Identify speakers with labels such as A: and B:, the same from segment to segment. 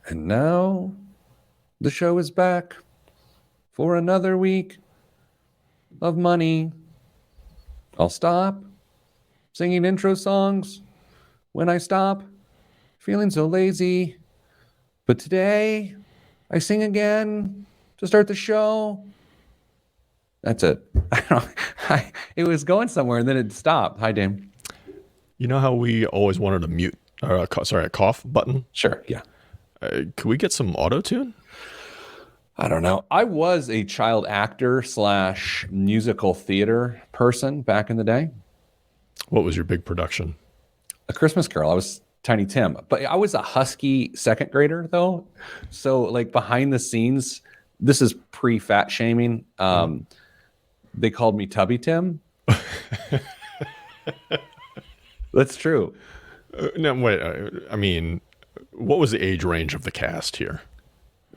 A: And now the show is back for another week of money. I'll stop singing intro songs when I stop feeling so lazy. But today I sing again to start the show. That's it. It was going somewhere and then it stopped. Hi, Dame.
B: You know how we always wanted a mute, or a cough button?
A: Sure, yeah.
B: Could we get some auto tune?
A: I don't know. I was a child actor / musical theater person back in the day.
B: What was your big production?
A: A Christmas Carol. I was Tiny Tim, but I was a husky second grader though. So like behind the scenes, this is pre-fat shaming. They called me Tubby Tim. That's true.
B: No, wait. I mean, what was the age range of the cast here?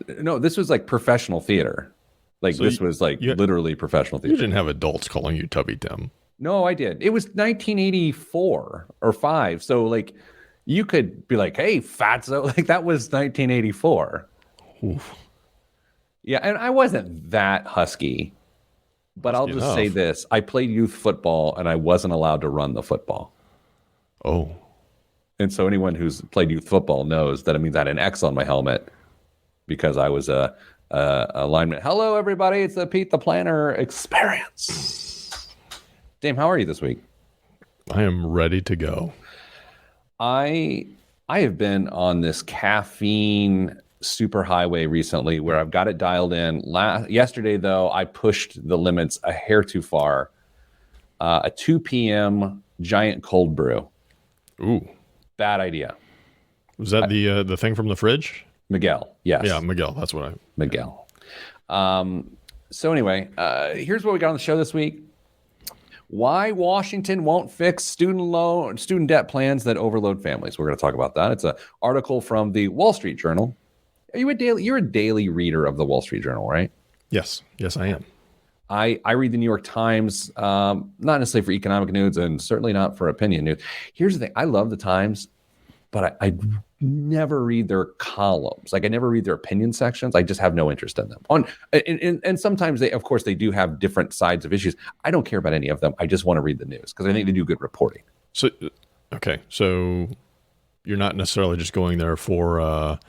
A: No, this was like professional theater. Like so this was like literally professional theater.
B: You didn't have adults calling you Tubby Tim.
A: No, I did. It was 1984 or 5. So like you could be like, hey, fatso. Like that was 1984. Oof. Yeah, and I wasn't that husky. But I'll just say this. I played youth football and I wasn't allowed to run the football.
B: Oh.
A: And so anyone who's played youth football knows that it means I had an X on my helmet because I was a lineman. Hello, everybody. It's the Pete the Planner experience. Dame, how are you this week?
B: I am ready to go.
A: I have been on this caffeine superhighway recently where I've got it dialed in. Yesterday, though, I pushed the limits a hair too far. A 2 p.m. giant cold brew.
B: Ooh.
A: Bad idea.
B: Was that the thing from the fridge?
A: Miguel, yes.
B: Yeah, Miguel. That's what
A: Miguel. So anyway, here's what we got on the show this week. Why Washington won't fix student debt plans that overload families. We're going to talk about that. It's an article from the Wall Street Journal. You're a daily reader of the Wall Street Journal, right?
B: Yes, I am.
A: I read the New York Times, not necessarily for economic news and certainly not for opinion news. Here's the thing. I love the Times, but I never read their columns. Like I never read their opinion sections. I just have no interest in them. And sometimes they, of course, they do have different sides of issues. I don't care about any of them. I just want to read the news because I think they do good reporting.
B: So you're not necessarily just going there for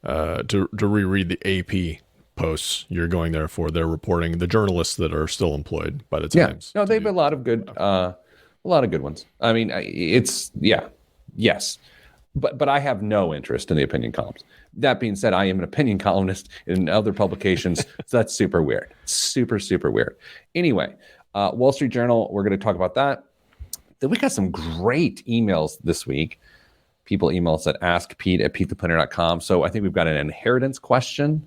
B: to reread the AP posts. You're going there for their reporting, the journalists that are still employed by the Times.
A: Yeah. No, they've a lot of good ones. I mean, yes. But I have no interest in the opinion columns. That being said, I am an opinion columnist in other publications. So that's super weird. Super, super weird. Anyway, Wall Street Journal, we're going to talk about that. Then we got some great emails this week. People email us at askpete@petetheplanner.com. So I think we've got an inheritance question,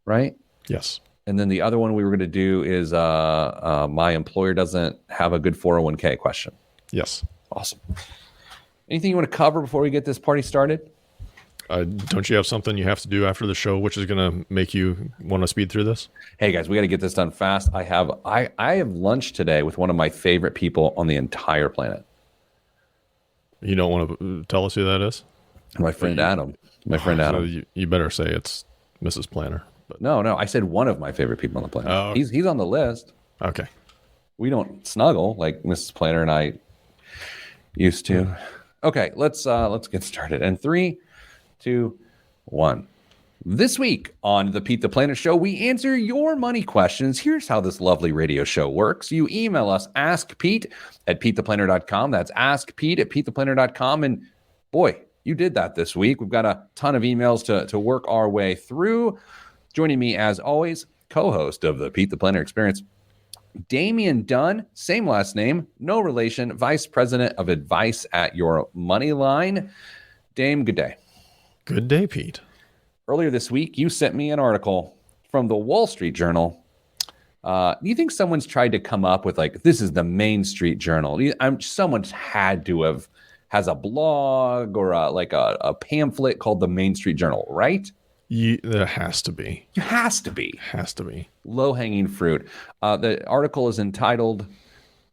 A: right?
B: Yes.
A: And then the other one we were going to do is my employer doesn't have a good 401k question.
B: Yes.
A: Awesome. Anything you want to cover before we get this party started?
B: Don't you have something you have to do after the show, which is going to make you want to speed through this?
A: Hey guys, we got to get this done fast. I have lunch today with one of my favorite people on the entire planet.
B: You don't want to tell us who that is?
A: My friend Adam.
B: So you better say it's Mrs. Planner.
A: But no, I said one of my favorite people on the planet.
B: Oh.
A: He's on the list.
B: Okay.
A: We don't snuggle like Mrs. Planner and I used to. Okay, let's get started. And 3, 2, 1. This week on the Pete the Planner Show, we answer your money questions. Here's how this lovely radio show works. You email us, askpete@petetheplanner.com. That's askpete@petetheplanner.com. And boy, you did that this week. We've got a ton of emails to work our way through. Joining me, as always, co-host of the Pete the Planner Experience, Damian Dunn, same last name, no relation, Vice President of Advice at Your Moneyline. Dame, good day.
B: Good day, Pete.
A: Earlier this week, you sent me an article from the Wall Street Journal. Do you think someone's tried to come up with like, this is the Main Street Journal? Someone's had to has a blog or a pamphlet called the Main Street Journal, right?
B: There has to be.
A: It has to be.
B: Has to be.
A: Low-hanging fruit. The article is entitled,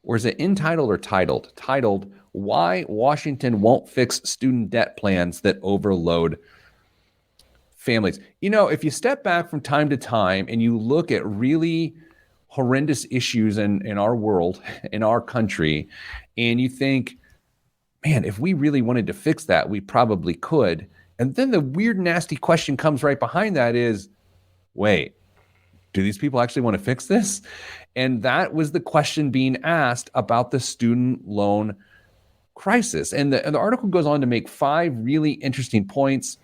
A: or is it entitled or titled? Titled, Why Washington Won't Fix Student Debt Plans That Overload families. You know, if you step back from time to time and you look at really horrendous issues in our world, in our country, and you think, man, if we really wanted to fix that, we probably could. And then the weird, nasty question comes right behind that is, wait, do these people actually want to fix this? And that was the question being asked about the student loan crisis. And the article goes on to make 5 really interesting points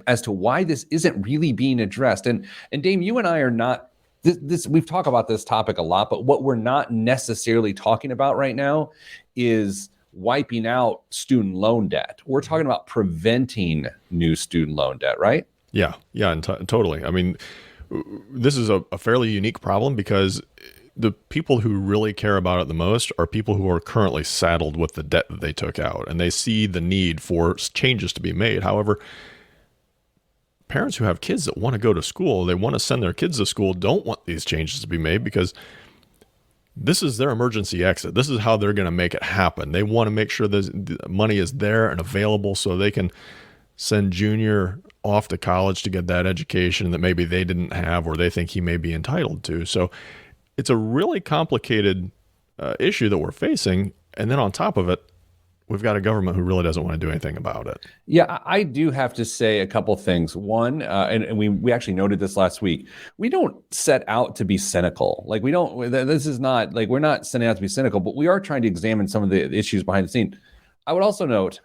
A: as to why this isn't really being addressed. And Dame, you and I are not this we've talked about this topic a lot, but what we're not necessarily talking about right now is wiping out student loan debt. We're talking about preventing new student loan debt, right?
B: Yeah, and totally. I mean, this is a fairly unique problem because the people who really care about it the most are people who are currently saddled with the debt that they took out, and they see the need for changes to be made. However, parents who have kids that want to go to school, they want to send their kids to school, don't want these changes to be made because this is their emergency exit. This is how they're going to make it happen. They want to make sure the money is there and available so they can send junior off to college to get that education that maybe they didn't have or they think he may be entitled to. So it's a really complicated issue that we're facing. And then on top of it, we've got a government who really doesn't want to do anything about it.
A: Yeah, I do have to say a couple things. One, and we actually noted this last week, we don't set out to be cynical. Like this is not like we're not setting out to be cynical, but we are trying to examine some of the issues behind the scene. I would also note,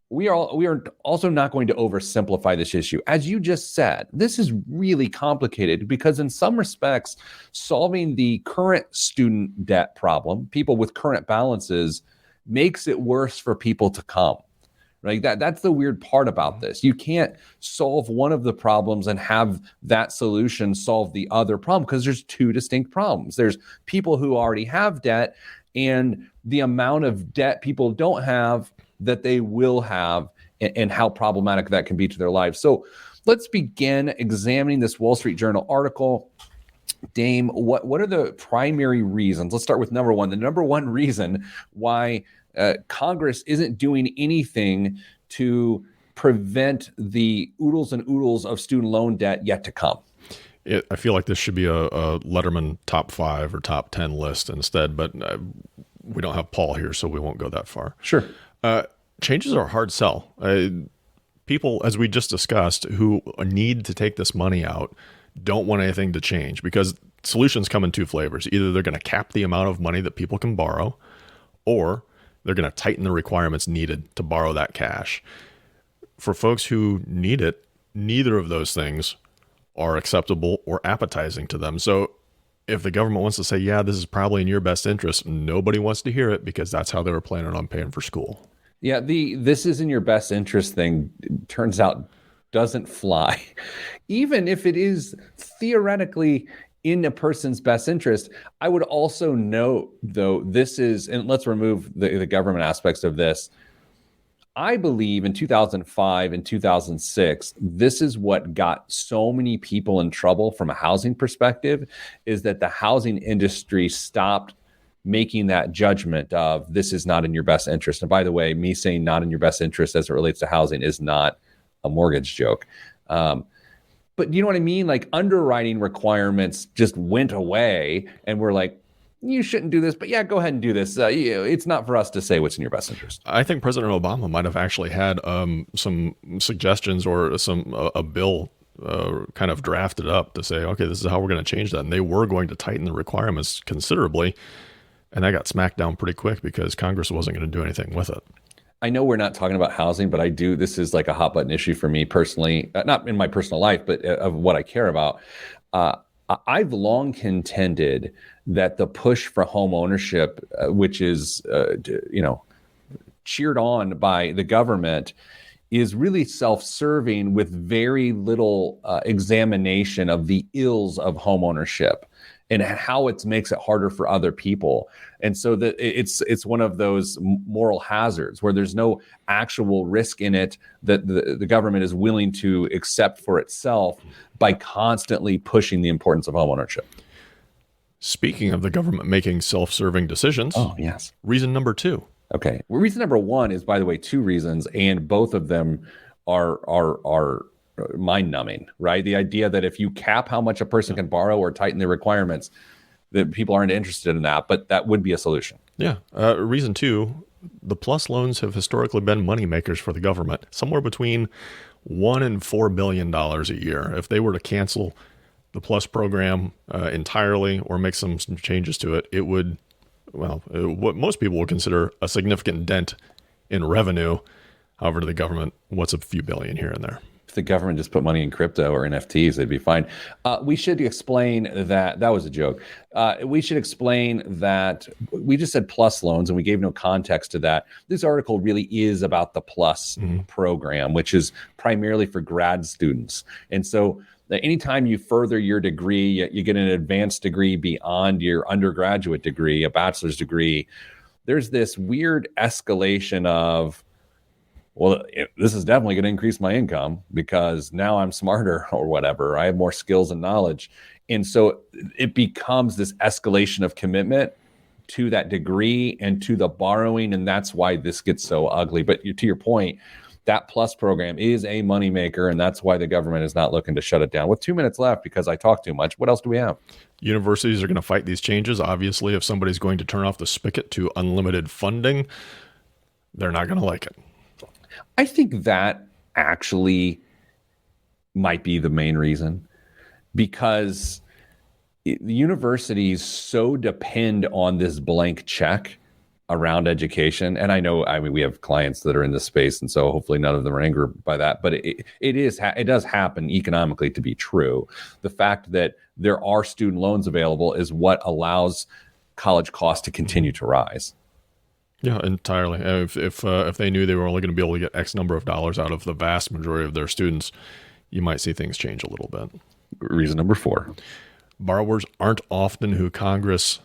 A: we are also not going to oversimplify this issue. As you just said, this is really complicated because in some respects, solving the current student debt problem, people with current balances, makes it worse for people to come. Right? That's the weird part about this. You can't solve one of the problems and have that solution solve the other problem because there's 2 distinct problems. There's people who already have debt and the amount of debt people don't have that they will have and how problematic that can be to their lives. So let's begin examining this Wall Street Journal article. Dame, what are the primary reasons? Let's start with number one. The number one reason why Congress isn't doing anything to prevent the oodles and oodles of student loan debt yet to come.
B: I feel like this should be a Letterman top 5 or top 10 list instead, but we don't have Paul here, so we won't go that far.
A: Sure.
B: Changes are a hard sell. People, as we just discussed, who need to take this money out don't want anything to change because solutions come in 2 flavors. Either they're going to cap the amount of money that people can borrow, or they're going to tighten the requirements needed to borrow that cash. For folks who need it, neither of those things are acceptable or appetizing to them. So if the government wants to say, yeah, this is probably in your best interest, nobody wants to hear it because that's how they were planning on paying for school.
A: Yeah, this is in your best interest thing, turns out, doesn't fly. Even if it is theoretically in a person's best interest, I would also note, though, this is, and let's remove the government aspects of this. I believe in 2005 and 2006, this is what got so many people in trouble from a housing perspective, is that the housing industry stopped making that judgment of this is not in your best interest. And by the way, me saying not in your best interest as it relates to housing is not a mortgage joke. But you know what I mean? Like underwriting requirements just went away and we're like, you shouldn't do this, but yeah, go ahead and do this. It's not for us to say what's in your best interest.
B: I think President Obama might have actually had some suggestions or a bill kind of drafted up to say, okay, this is how we're going to change that. And they were going to tighten the requirements considerably. And that got smacked down pretty quick because Congress wasn't going to do anything with it.
A: I know we're not talking about housing, but this is like a hot button issue for me personally, not in my personal life, but of what I care about. I've long contended that the push for home ownership, which is, cheered on by the government, is really self-serving with very little examination of the ills of home ownership and how it makes it harder for other people. And so that it's one of those moral hazards where there's no actual risk in it that the government is willing to accept for itself by constantly pushing the importance of homeownership.
B: Speaking of the government making self-serving decisions.
A: Oh, yes.
B: Reason number 2.
A: Okay. Well, reason number 1 is, by the way, 2 reasons, and both of them are mind numbing, right? The idea that if you cap how much a person can borrow or tighten the requirements, that people aren't interested in that, but that would be a solution.
B: Yeah. Reason two, the PLUS loans have historically been money makers for the government, somewhere between $1 and $4 billion a year. If they were to cancel the PLUS program entirely or make some changes to it, it would, what most people would consider a significant dent in revenue. However, to the government, what's a few billion here and there?
A: If the government just put money in crypto or NFTs, they'd be fine. We should explain that was a joke. We should explain that we just said PLUS loans and we gave no context to that. This article really is about the PLUS program, which is primarily for grad students. And so anytime you further your degree, you get an advanced degree beyond your undergraduate degree, a bachelor's degree, there's this weird escalation of, well, this is definitely going to increase my income because now I'm smarter or whatever. I have more skills and knowledge. And so it becomes this escalation of commitment to that degree and to the borrowing. And that's why this gets so ugly. But to your point, that PLUS program is a moneymaker. And that's why the government is not looking to shut it down. With 2 minutes left, because I talk too much, what else do we have?
B: Universities are going to fight these changes. Obviously, if somebody's going to turn off the spigot to unlimited funding, they're not going to like it.
A: I think that actually might be the main reason, because the universities so depend on this blank check around education. And I mean, we have clients that are in this space, and so hopefully none of them are angry by that. But it does happen economically to be true. The fact that there are student loans available is what allows college costs to continue to rise.
B: Yeah, entirely. If they knew they were only going to be able to get X number of dollars out of the vast majority of their students, you might see things change a little bit.
A: Reason number 4.
B: Borrowers aren't often who Congress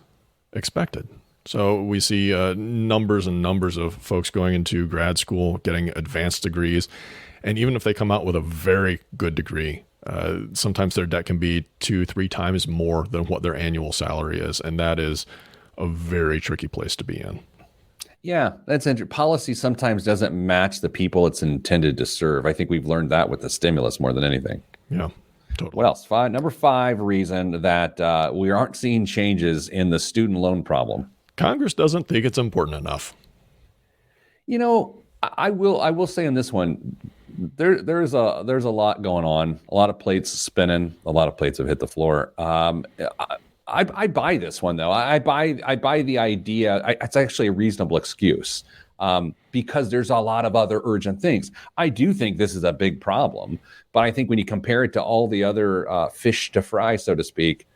B: expected. So we see numbers and numbers of folks going into grad school, getting advanced degrees. And even if they come out with a very good degree, sometimes their debt can be 2-3 times more than what their annual salary is. And that is a very tricky place to be in.
A: Yeah, that's interesting. Policy sometimes doesn't match the people it's intended to serve. I think we've learned that with the stimulus more than anything.
B: Yeah, totally.
A: What else? Number 5 reason that we aren't seeing changes in the student loan problem.
B: Congress doesn't think it's important enough.
A: You know, I will say in this one, there's a lot going on, a lot of plates spinning, a lot of plates have hit the floor. I buy this one though. I buy the idea. It's actually a reasonable excuse because there's a lot of other urgent things. I do think this is a big problem, but I think when you compare it to all the other fish to fry, so to speak,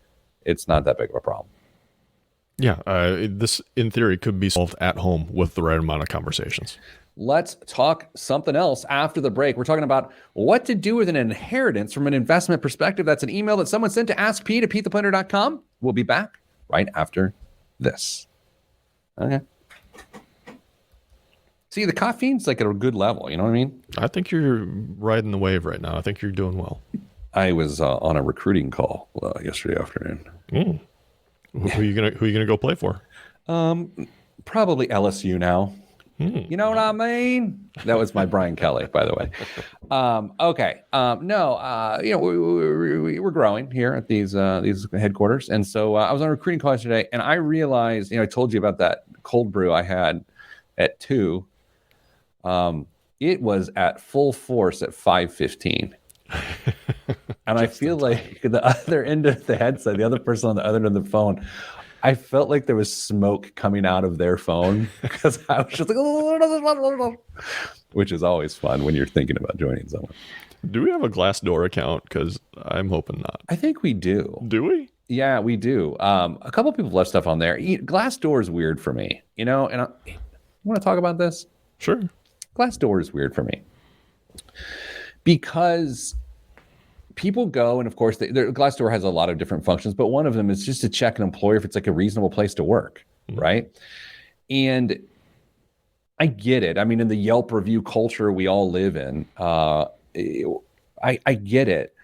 A: it's not that big of a problem.
B: Yeah, this in theory could be solved at home with the right amount of conversations.
A: Let's talk something else after the break. We're talking about what to do with an inheritance from an investment perspective. That's an email that someone sent to askpete@petetheplanner.com. We'll be back right after this. Okay. See, the caffeine's like at a good level. You know what I mean?
B: I think you're riding the wave right now. I think you're doing well.
A: I was on a recruiting call yesterday afternoon.
B: Who are you gonna go play for?
A: Probably LSU now. You know what I mean? That was my Brian Kelly, by the way. Okay. We're growing here at these headquarters. And so I was on a recruiting call yesterday, and I realized, I told you about that cold brew I had at 2. It was at full force at 5:15. And I feel like the other end of the headset, the other person on the other end of the phone, I felt like there was smoke coming out of their phone because I was just like, which is always fun when you're thinking about joining someone.
B: Do we have a Glassdoor account? Because I'm hoping not.
A: I think we do.
B: Do we?
A: Yeah, we do. A couple of people left stuff on there. Glassdoor is weird for me, and you want to talk about this?
B: Sure.
A: Glassdoor is weird for me because people go, and of course, Glassdoor has a lot of different functions, but one of them is just to check an employer if it's like a reasonable place to work, right? And I get it. I mean, in the Yelp review culture we all live in, I get it.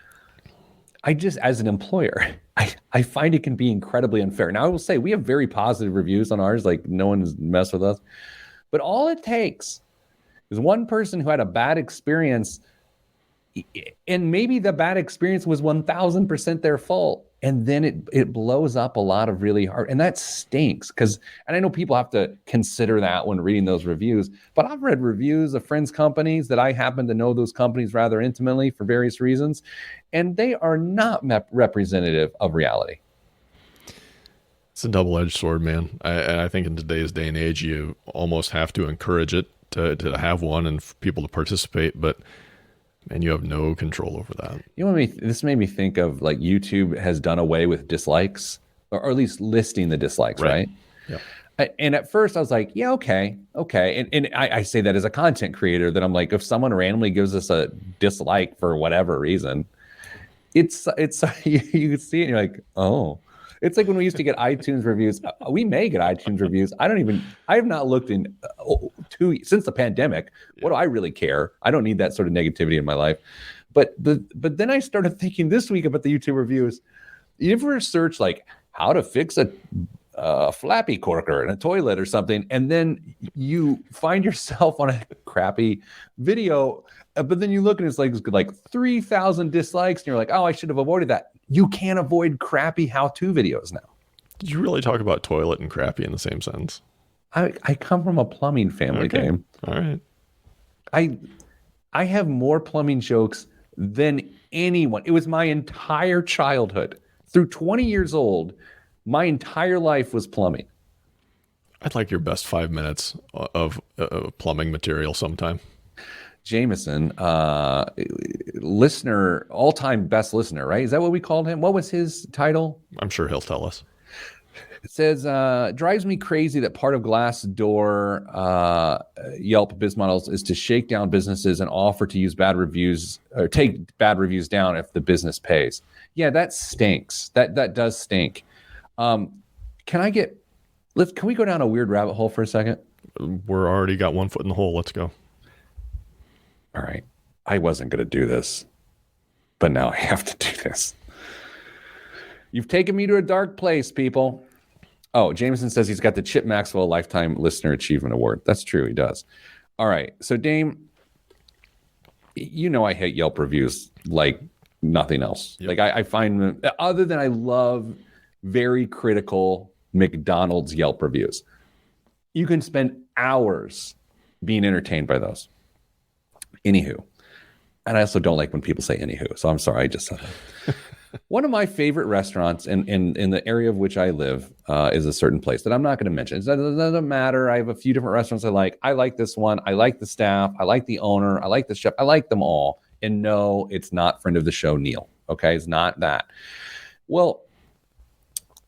A: I just, as an employer, I find it can be incredibly unfair. Now, I will say we have very positive reviews on ours, like no one's messed with us. But all it takes is one person who had a bad experience and maybe the bad experience was 1000% their fault, and then it blows up a lot of really hard, and that stinks. Because, and I know people have to consider that when reading those reviews, but I've read reviews of friends' companies that I happen to know those companies rather intimately for various reasons, and they are not representative of reality.
B: It's a double-edged sword, man. I think in today's day and age, you almost have to encourage it to have one and for people to participate, but man, you have no control over that.
A: You know what this made me think of, like, YouTube has done away with dislikes, or at least listing the dislikes, right?
B: Yeah.
A: And at first I was like, yeah, okay. And I say that as a content creator, that I'm like, if someone randomly gives us a dislike for whatever reason, it's you see it and you're like, oh. It's like when we used to get iTunes reviews. We may get iTunes reviews. I have not looked in since the pandemic. What do I really care? I don't need that sort of negativity in my life. But then I started thinking this week about the YouTube reviews. You ever search like how to fix a flappy corker in a toilet or something, and then you find yourself on a crappy video, but then you look and it's like 3,000 dislikes, and you're like, oh, I should have avoided that. You can't avoid crappy how-to videos now.
B: Did you really talk about toilet and crappy in the same sentence?
A: I come from a plumbing family, game.
B: All right.
A: I have more plumbing jokes than anyone. It was my entire childhood. Through 20 years old, my entire life was plumbing.
B: I'd like your best 5 minutes of plumbing material sometime.
A: Jameson, listener, all-time best listener, right? Is that what we called him? What was his title?
B: I'm sure he'll tell us.
A: It says, drives me crazy that part of Glassdoor Yelp biz models is to shake down businesses and offer to use bad reviews or take bad reviews down if the business pays. Yeah, that stinks. That does stink. Can we go down a weird rabbit hole for a second?
B: We're already got one foot in the hole. Let's go.
A: All right. I wasn't going to do this, but now I have to do this. You've taken me to a dark place, people. Oh, Jameson says he's got the Chip Maxwell Lifetime Listener Achievement Award. That's true. He does. All right. So, Dame, you know I hate Yelp reviews like nothing else.
B: Yep.
A: Like I find them, other than I love very critical McDonald's Yelp reviews. You can spend hours being entertained by those. Anywho. And I also don't like when people say anywho. So I'm sorry, I just said that. One of my favorite restaurants in the area of which I live is a certain place that I'm not going to mention. It doesn't matter. I have a few different restaurants I like. I like this one. I like the staff. I like the owner. I like the chef. I like them all. And no, it's not friend of the show, Neil. Okay, it's not that. Well,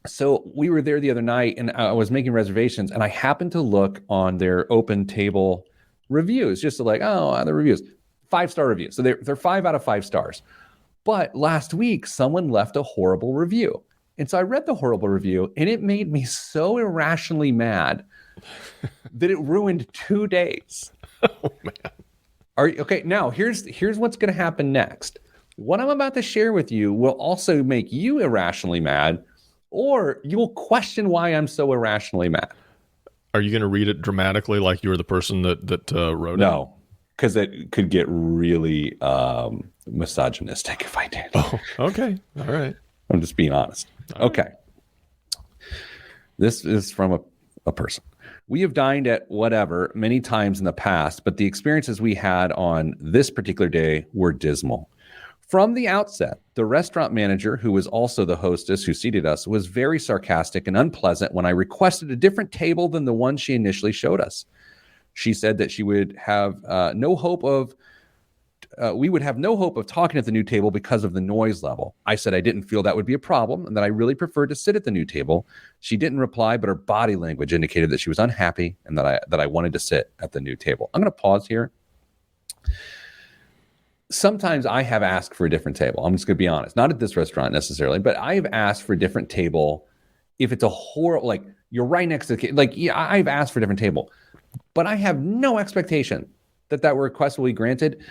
A: so we were there the other night, and I was making reservations, and I happened to look on their open table reviews, just to like, oh, the reviews. 5-star reviews. So they're 5 out of 5 stars. But last week, someone left a horrible review. And so I read the horrible review, and it made me so irrationally mad that it ruined 2 days.
B: Oh, man.
A: Okay, now here's what's going to happen next. What I'm about to share with you will also make you irrationally mad, or you'll question why I'm so irrationally mad.
B: Are you going to read it dramatically like you were the person that wrote it?
A: No. Because it could get really misogynistic if I did.
B: Oh, okay. All right.
A: I'm just being honest. Okay. This is from a person. We have dined at whatever many times in the past, but the experiences we had on this particular day were dismal. From the outset, the restaurant manager, who was also the hostess who seated us, was very sarcastic and unpleasant when I requested a different table than the one she initially showed us. She said that she would have no hope of, we would have no hope of talking at the new table because of the noise level. I said I didn't feel that would be a problem and that I really preferred to sit at the new table. She didn't reply, but her body language indicated that she was unhappy and that I wanted to sit at the new table. I'm going to pause here. Sometimes I have asked for a different table. I'm just going to be honest. Not at this restaurant necessarily, but I have asked for a different table if it's a horrible, like you're right next to the, like, yeah, I've asked for a different table. But I have no expectation that request will be granted,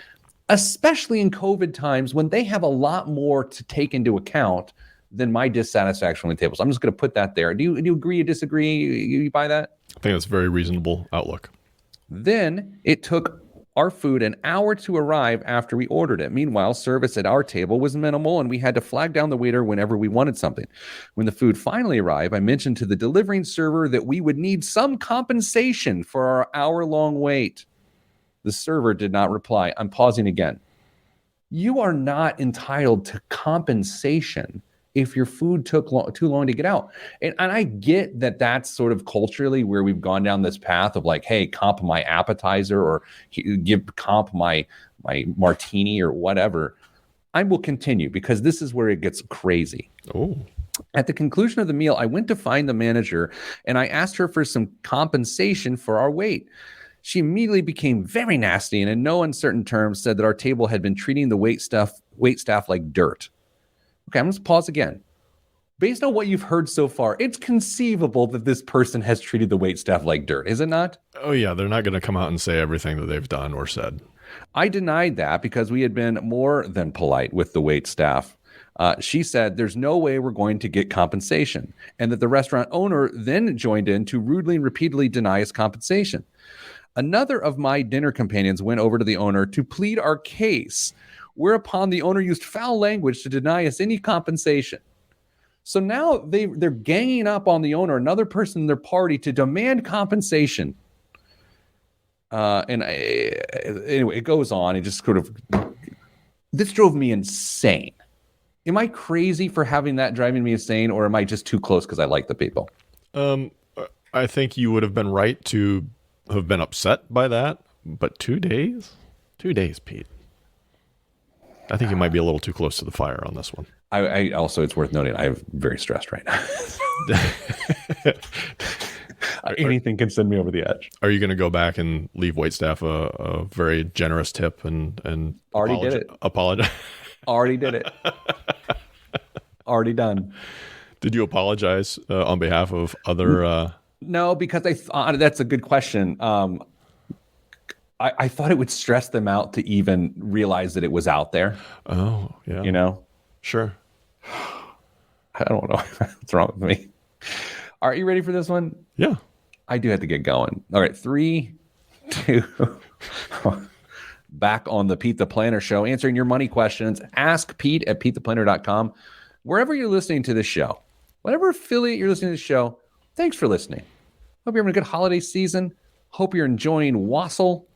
A: especially in COVID times when they have a lot more to take into account than my dissatisfaction with tables. I'm just going to put that there. Do you agree or disagree? You buy that?
B: I think that's a very reasonable outlook.
A: Then it took our food an hour to arrive after we ordered it. Meanwhile, service at our table was minimal, and we had to flag down the waiter whenever we wanted something. When the food finally arrived, I mentioned to the delivering server that we would need some compensation for our hour-long wait. The server did not reply. I'm pausing again. You are not entitled to compensation if your food took too long to get out. And I get that that's sort of culturally where we've gone down this path of like, hey, comp my appetizer or comp my martini or whatever. I will continue because this is where it gets crazy.
B: Oh.
A: At the conclusion of the meal, I went to find the manager and I asked her for some compensation for our wait. She immediately became very nasty and in no uncertain terms said that our table had been treating the wait staff like dirt. Okay, I'm going to pause again. Based on what you've heard so far, it's conceivable that this person has treated the wait staff like dirt, is it not?
B: Oh, yeah. They're not going to come out and say everything that they've done or said.
A: I denied that because we had been more than polite with the wait staff. She said there's no way we're going to get compensation, and that the restaurant owner then joined in to rudely and repeatedly deny us compensation. Another of my dinner companions went over to the owner to plead our case, whereupon the owner used foul language to deny us any compensation. So now they're ganging up on the owner, another person in their party, to demand compensation. Anyway, it goes on. It just sort of, this drove me insane. Am I crazy for having that driving me insane, or am I just too close because I like the people?
B: I think you would have been right to have been upset by that, but 2 days? 2 days, Pete. I think you might be a little too close to the fire on this one.
A: I also, it's worth noting, I'm very stressed right now. Anything can send me over the edge.
B: Are you going to go back and leave waitstaff a very generous tip and
A: already did it?
B: Apologize.
A: Already did it. Already done.
B: Did you apologize on behalf of other?
A: No, because that's a good question. I thought it would stress them out to even realize that it was out there.
B: Oh, yeah.
A: You know?
B: Sure.
A: I don't know what's wrong with me. Are you ready for this one?
B: Yeah.
A: I do have to get going. All right, 3, 2. Back on the Pete the Planner show, answering your money questions. Ask Pete at PeteThePlanner.com. Wherever you're listening to this show, whatever affiliate you're listening to this show, thanks for listening. Hope you're having a good holiday season. Hope you're enjoying wassail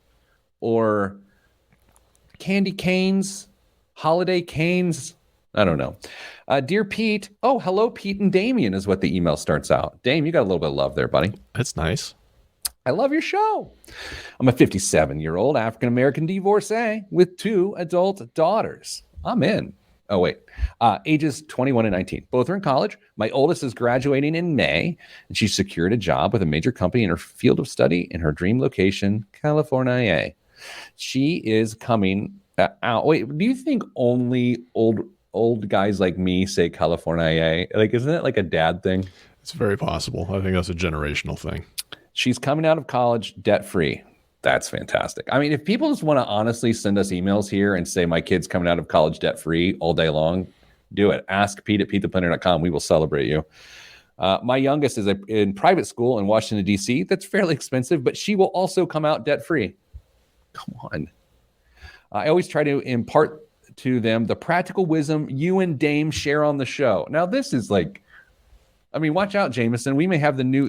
A: or candy canes, holiday canes. I don't know. Dear Pete, oh, hello, Pete and Damien is what the email starts out. Dame, you got a little bit of love there, buddy.
B: That's nice.
A: I love your show. I'm a 57-year-old African-American divorcee with 2 adult daughters. I'm in. Oh, wait. Ages 21 and 19. Both are in college. My oldest is graduating in May, and she secured a job with a major company in her field of study in her dream location, California. She is coming out. Wait, do you think only old guys like me say California? Like, isn't it like a dad thing?
B: It's very possible. I think that's a generational thing.
A: She's coming out of college debt-free. That's fantastic. I mean, if people just want to honestly send us emails here and say my kid's coming out of college debt-free all day long, do it. Ask Pete at PeteThePlanner.com. We will celebrate you. My youngest is in private school in Washington, D.C. That's fairly expensive, but she will also come out debt-free. Come on. I always try to impart to them the practical wisdom you and Dame share on the show. Now, this is like, I mean, watch out, Jameson. We may have the new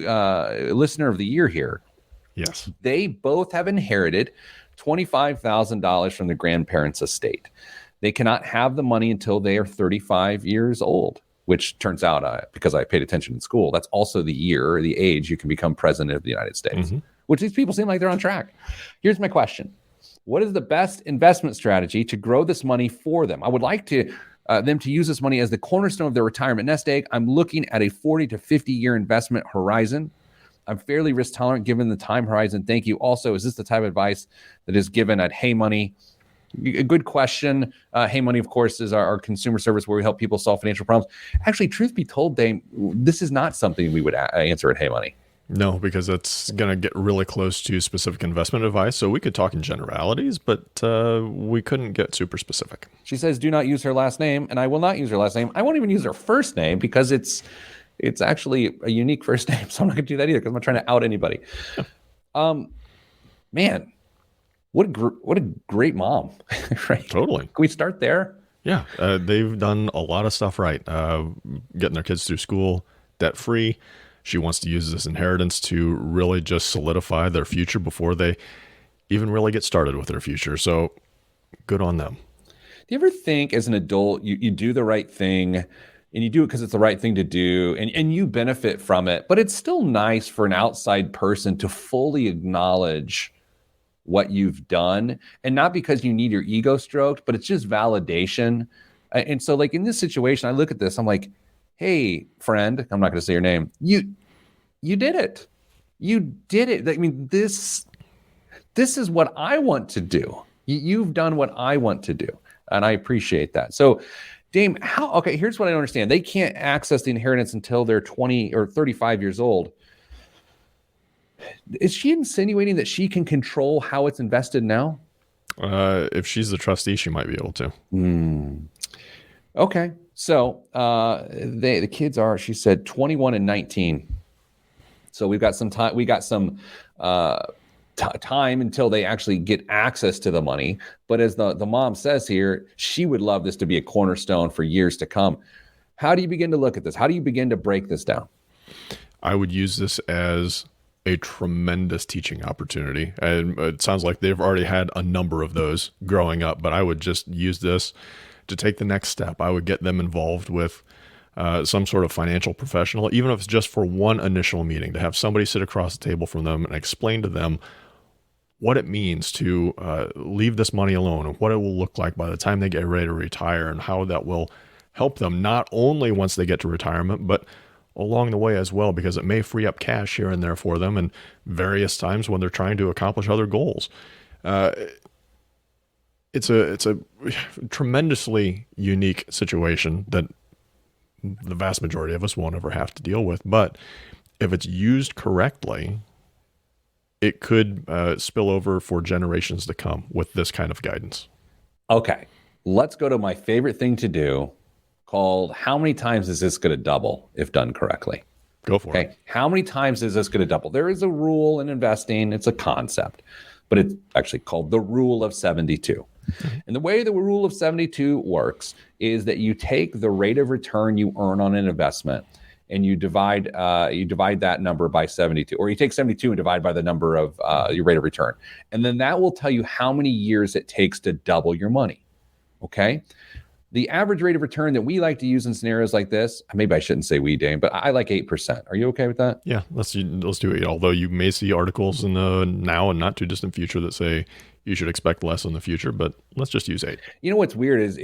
A: listener of the year here.
B: Yes.
A: They both have inherited $25,000 from the grandparents' estate. They cannot have the money until they are 35 years old, which turns out, because I paid attention in school, that's also the year or the age you can become president of the United States, which these people seem like they're on track. Here's my question. What is the best investment strategy to grow this money for them? I would like to them to use this money as the cornerstone of their retirement nest egg. I'm looking at a 40 to 50-year investment horizon. I'm fairly risk tolerant given the time horizon. Thank you. Also, is this the type of advice that is given at Hey Money? A good question. Hey Money, of course, is our consumer service where we help people solve financial problems. Actually, truth be told, Dame, this is not something we would answer at Hey Money.
B: No, because that's going to get really close to specific investment advice. So we could talk in generalities, but we couldn't get super specific.
A: She says, do not use her last name, and I will not use her last name. I won't even use her first name because it's actually a unique first name. So I'm not going to do that either because I'm not trying to out anybody. Man, what a great mom, right?
B: Totally.
A: Can we start there?
B: Yeah, they've done a lot of stuff right. Getting their kids through school debt free. She wants to use this inheritance to really just solidify their future before they even really get started with their future. So good on them.
A: Do you ever think as an adult, you do the right thing and you do it because it's the right thing to do and you benefit from it, but it's still nice for an outside person to fully acknowledge what you've done, and not because you need your ego stroked, but it's just validation. And so like in this situation, I look at this, I'm like, hey, friend, I'm not going to say your name. You did it. You did it. I mean, this is what I want to do. You've done what I want to do. And I appreciate that. So, Dame, okay, here's what I don't understand. They can't access the inheritance until they're 20 or 35 years old. Is she insinuating that she can control how it's invested now?
B: If she's the trustee, she might be able to.
A: Okay. So the kids are, she said, 21 and 19. So we've got some time. We got some time until they actually get access to the money. But as the mom says here, she would love this to be a cornerstone for years to come. How do you begin to look at this? How do you begin to break this down?
B: I would use this as a tremendous teaching opportunity. And it sounds like they've already had a number of those growing up, but I would just use this to take the next step. I would get them involved with some sort of financial professional, even if it's just for one initial meeting, to have somebody sit across the table from them and explain to them what it means to leave this money alone and what it will look like by the time they get ready to retire, and how that will help them not only once they get to retirement, but along the way as well, because it may free up cash here and there for them and various times when they're trying to accomplish other goals. It's a tremendously unique situation that the vast majority of us won't ever have to deal with. But if it's used correctly, it could spill over for generations to come with this kind of guidance.
A: Okay, let's go to my favorite thing to do, called how many times is this going to double if done correctly?
B: Go for it.
A: How many times is this going to double? There is a rule in investing. It's a concept, but it's actually called the rule of 72. And the way the rule of 72 works is that you take the rate of return you earn on an investment and you divide that number by 72, or you take 72 and divide by the number of your rate of return. And then that will tell you how many years it takes to double your money. Okay. The average rate of return that we like to use in scenarios like this, maybe I shouldn't say we, Dane, but I like 8%. Are you okay with that?
B: Yeah, let's do it. Although you may see articles in the now and not too distant future that say you should expect less in the future, but let's just use 8.
A: You know what's weird is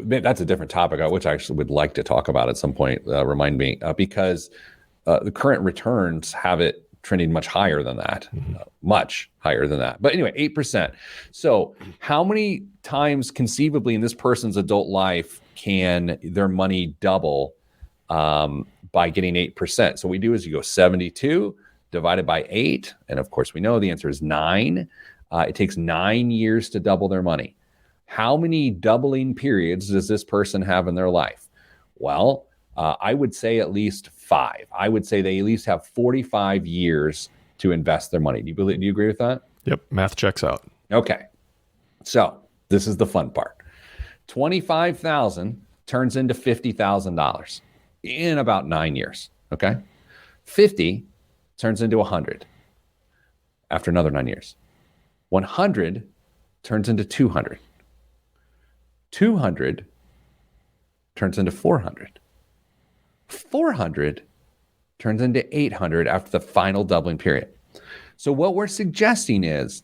A: that's a different topic, which I actually would like to talk about at some point. Remind me, because the current returns have it trending much higher than that, much higher than that. But anyway, 8%. So how many times conceivably in this person's adult life can their money double by getting 8%? So what we do is you go 72 divided by 8. And of course, we know the answer is 9. It takes 9 years to double their money. How many doubling periods does this person have in their life? Well, I would say at least 5. I would say they at least have 45 years to invest their money. Do you agree with that?
B: Yep. Math checks out.
A: Okay. So this is the fun part. 25,000 turns into $50,000 in about 9 years. Okay. 50 turns into 100 after another 9 years. 100 turns into 200. 200 turns into 400. 400 turns into 800 after the final doubling period. So what we're suggesting is,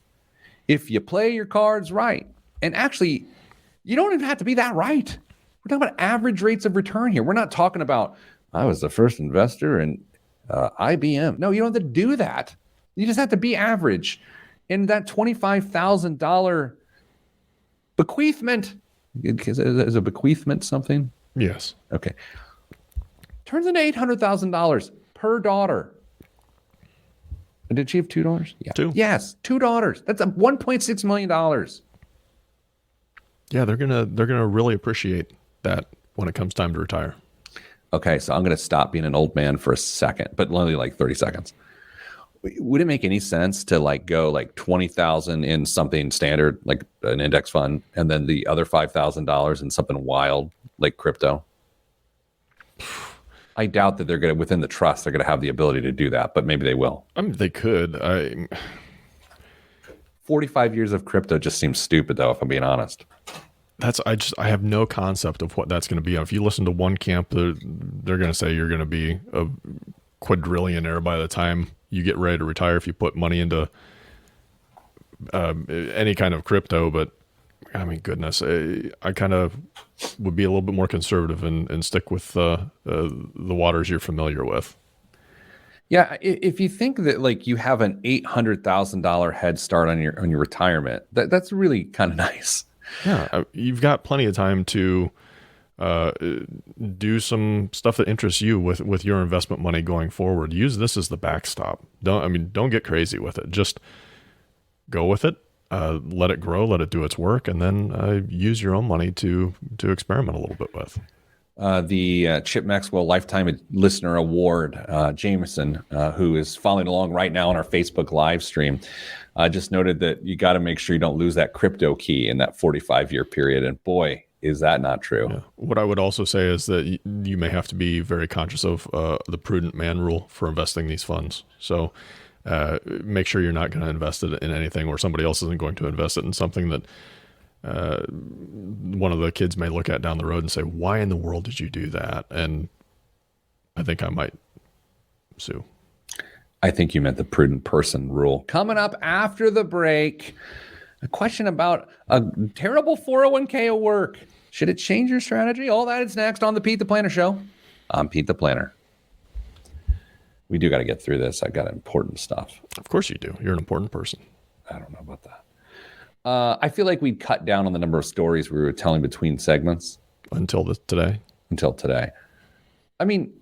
A: if you play your cards right, and actually, you don't even have to be that right. We're talking about average rates of return here. We're not talking about, I was the first investor in IBM. No, you don't have to do that. You just have to be average. And that $25,000 bequeathment, is a bequeathment something?
B: Yes.
A: Okay. Turns into $800,000 per daughter. Did she have 2 daughters? Yeah.
B: 2.
A: Yes, 2 daughters. That's a $1.6 million.
B: Yeah, they're gonna really appreciate that when it comes time to retire.
A: Okay, so I'm going to stop being an old man for a second, but only like 30 seconds. would it make any sense to like go like 20,000 in something standard, like an index fund, and then the other $5,000 in something wild like crypto? I doubt that they're going to, within the trust, they're going to have the ability to do that, but maybe they will.
B: I mean, they could.
A: 45 years of crypto just seems stupid, though, if I'm being honest.
B: I have no concept of what that's going to be. If you listen to one camp, they're going to say you're going to be a quadrillionaire by the time you get ready to retire if you put money into any kind of crypto. But I mean, goodness, I kind of would be a little bit more conservative and stick with the waters you're familiar with.
A: Yeah, if you think that like you have an $800,000 head start on your retirement, that's really kind of nice.
B: Yeah, you've got plenty of time to do some stuff that interests you with your investment money going forward. Use this as the backstop. Don't get crazy with it. Just go with it. Let it grow. Let it do its work, and then use your own money to experiment a little bit with.
A: The Chip Maxwell Lifetime Listener Award, Jameson, who is following along right now on our Facebook live stream, just noted that you got to make sure you don't lose that crypto key in that 45-year period. And boy, is that not true.
B: Yeah. What I would also say is that you may have to be very conscious of the prudent man rule for investing these funds. So make sure you're not going to invest it in anything where somebody else isn't going to invest it in something that one of the kids may look at down the road and say, why in the world did you do that? And I think I might sue.
A: I think you meant the prudent person rule. Coming up after the break, a question about a terrible 401k at work. Should it change your strategy? All that is next on the Pete the Planner Show. I'm Pete the Planner. We do got to get through this. I got important stuff.
B: Of course you do. You're an important person.
A: I don't know about that. I feel like we'd cut down on the number of stories we were telling between segments.
B: Until today.
A: I mean,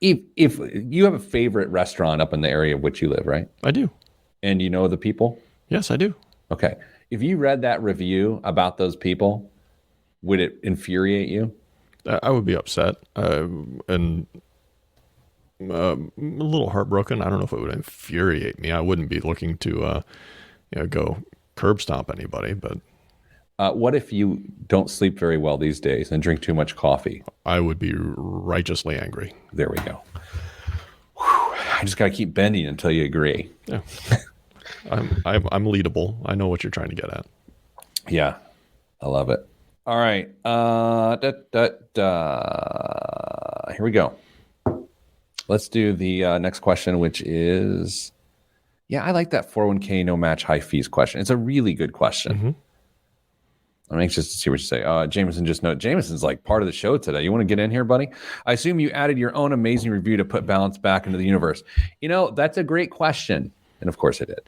A: if you have a favorite restaurant up in the area of which you live, right?
B: I do.
A: And you know the people?
B: Yes, I do.
A: Okay. If you read that review about those people, would it infuriate you?
B: I would be upset and a little heartbroken. I don't know if it would infuriate me. I wouldn't be looking to go curb stomp anybody, but
A: what if you don't sleep very well these days and drink too much coffee?
B: I would be righteously angry.
A: There we go. Whew. I just got to keep bending until you agree.
B: Yeah. I'm leadable. I know what you're trying to get at.
A: Yeah, I love it. All right. Here we go. Let's do the next question, which is, I like that 401k no match high fees question. It's a really good question. Mm-hmm. I'm anxious to see what you say. Jameson just note, Jameson's like part of the show today. You want to get in here, buddy? I assume you added your own amazing review to put balance back into the universe. That's a great question. And of course I did.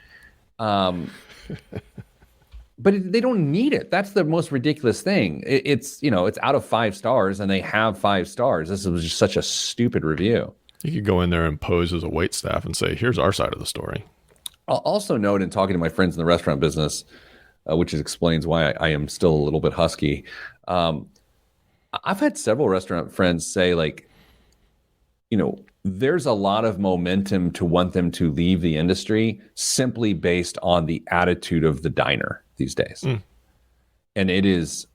A: But they don't need it. That's the most ridiculous thing. It's out of 5 stars and they have 5 stars. This was just such a stupid review.
B: You could go in there and pose as a waitstaff and say, here's our side of the story.
A: I'll also note in talking to my friends in the restaurant business, which explains why I am still a little bit husky. I've had several restaurant friends say, like, there's a lot of momentum to want them to leave the industry simply based on the attitude of the diner these days. Mm. And it is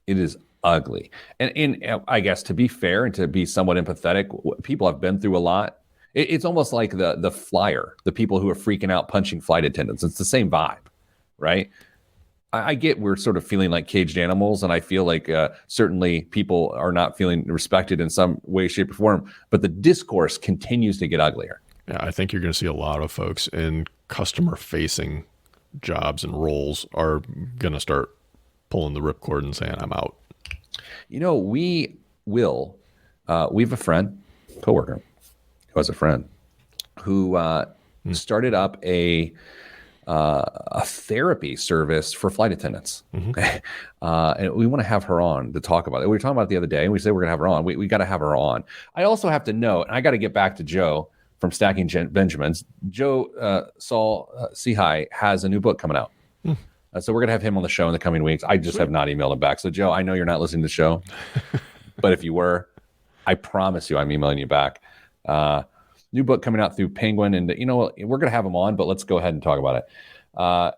A: ugly. And I guess to be fair and to be somewhat empathetic, people have been through a lot. It's almost like the flyer, the people who are freaking out punching flight attendants. It's the same vibe, right? I get we're sort of feeling like caged animals, and I feel like certainly people are not feeling respected in some way, shape, or form, but the discourse continues to get uglier.
B: Yeah, I think you're going to see a lot of folks in customer-facing jobs and roles are going to start pulling the ripcord and saying, I'm out.
A: We have a friend, coworker, who has a friend who started up a therapy service for flight attendants. Mm-hmm. And we want to have her on to talk about it. We were talking about it the other day, and we said we're going to have her on. We got to have her on. I also have to note, and I got to get back to Joe from Stacking Benjamins. Joe Sehi has a new book coming out. Mm. So we're going to have him on the show in the coming weeks. I just have not emailed him back. So Joe, I know you're not listening to the show, but if you were, I promise you I'm emailing you back. New book coming out through Penguin, and we're gonna have him on, but let's go ahead and talk about it.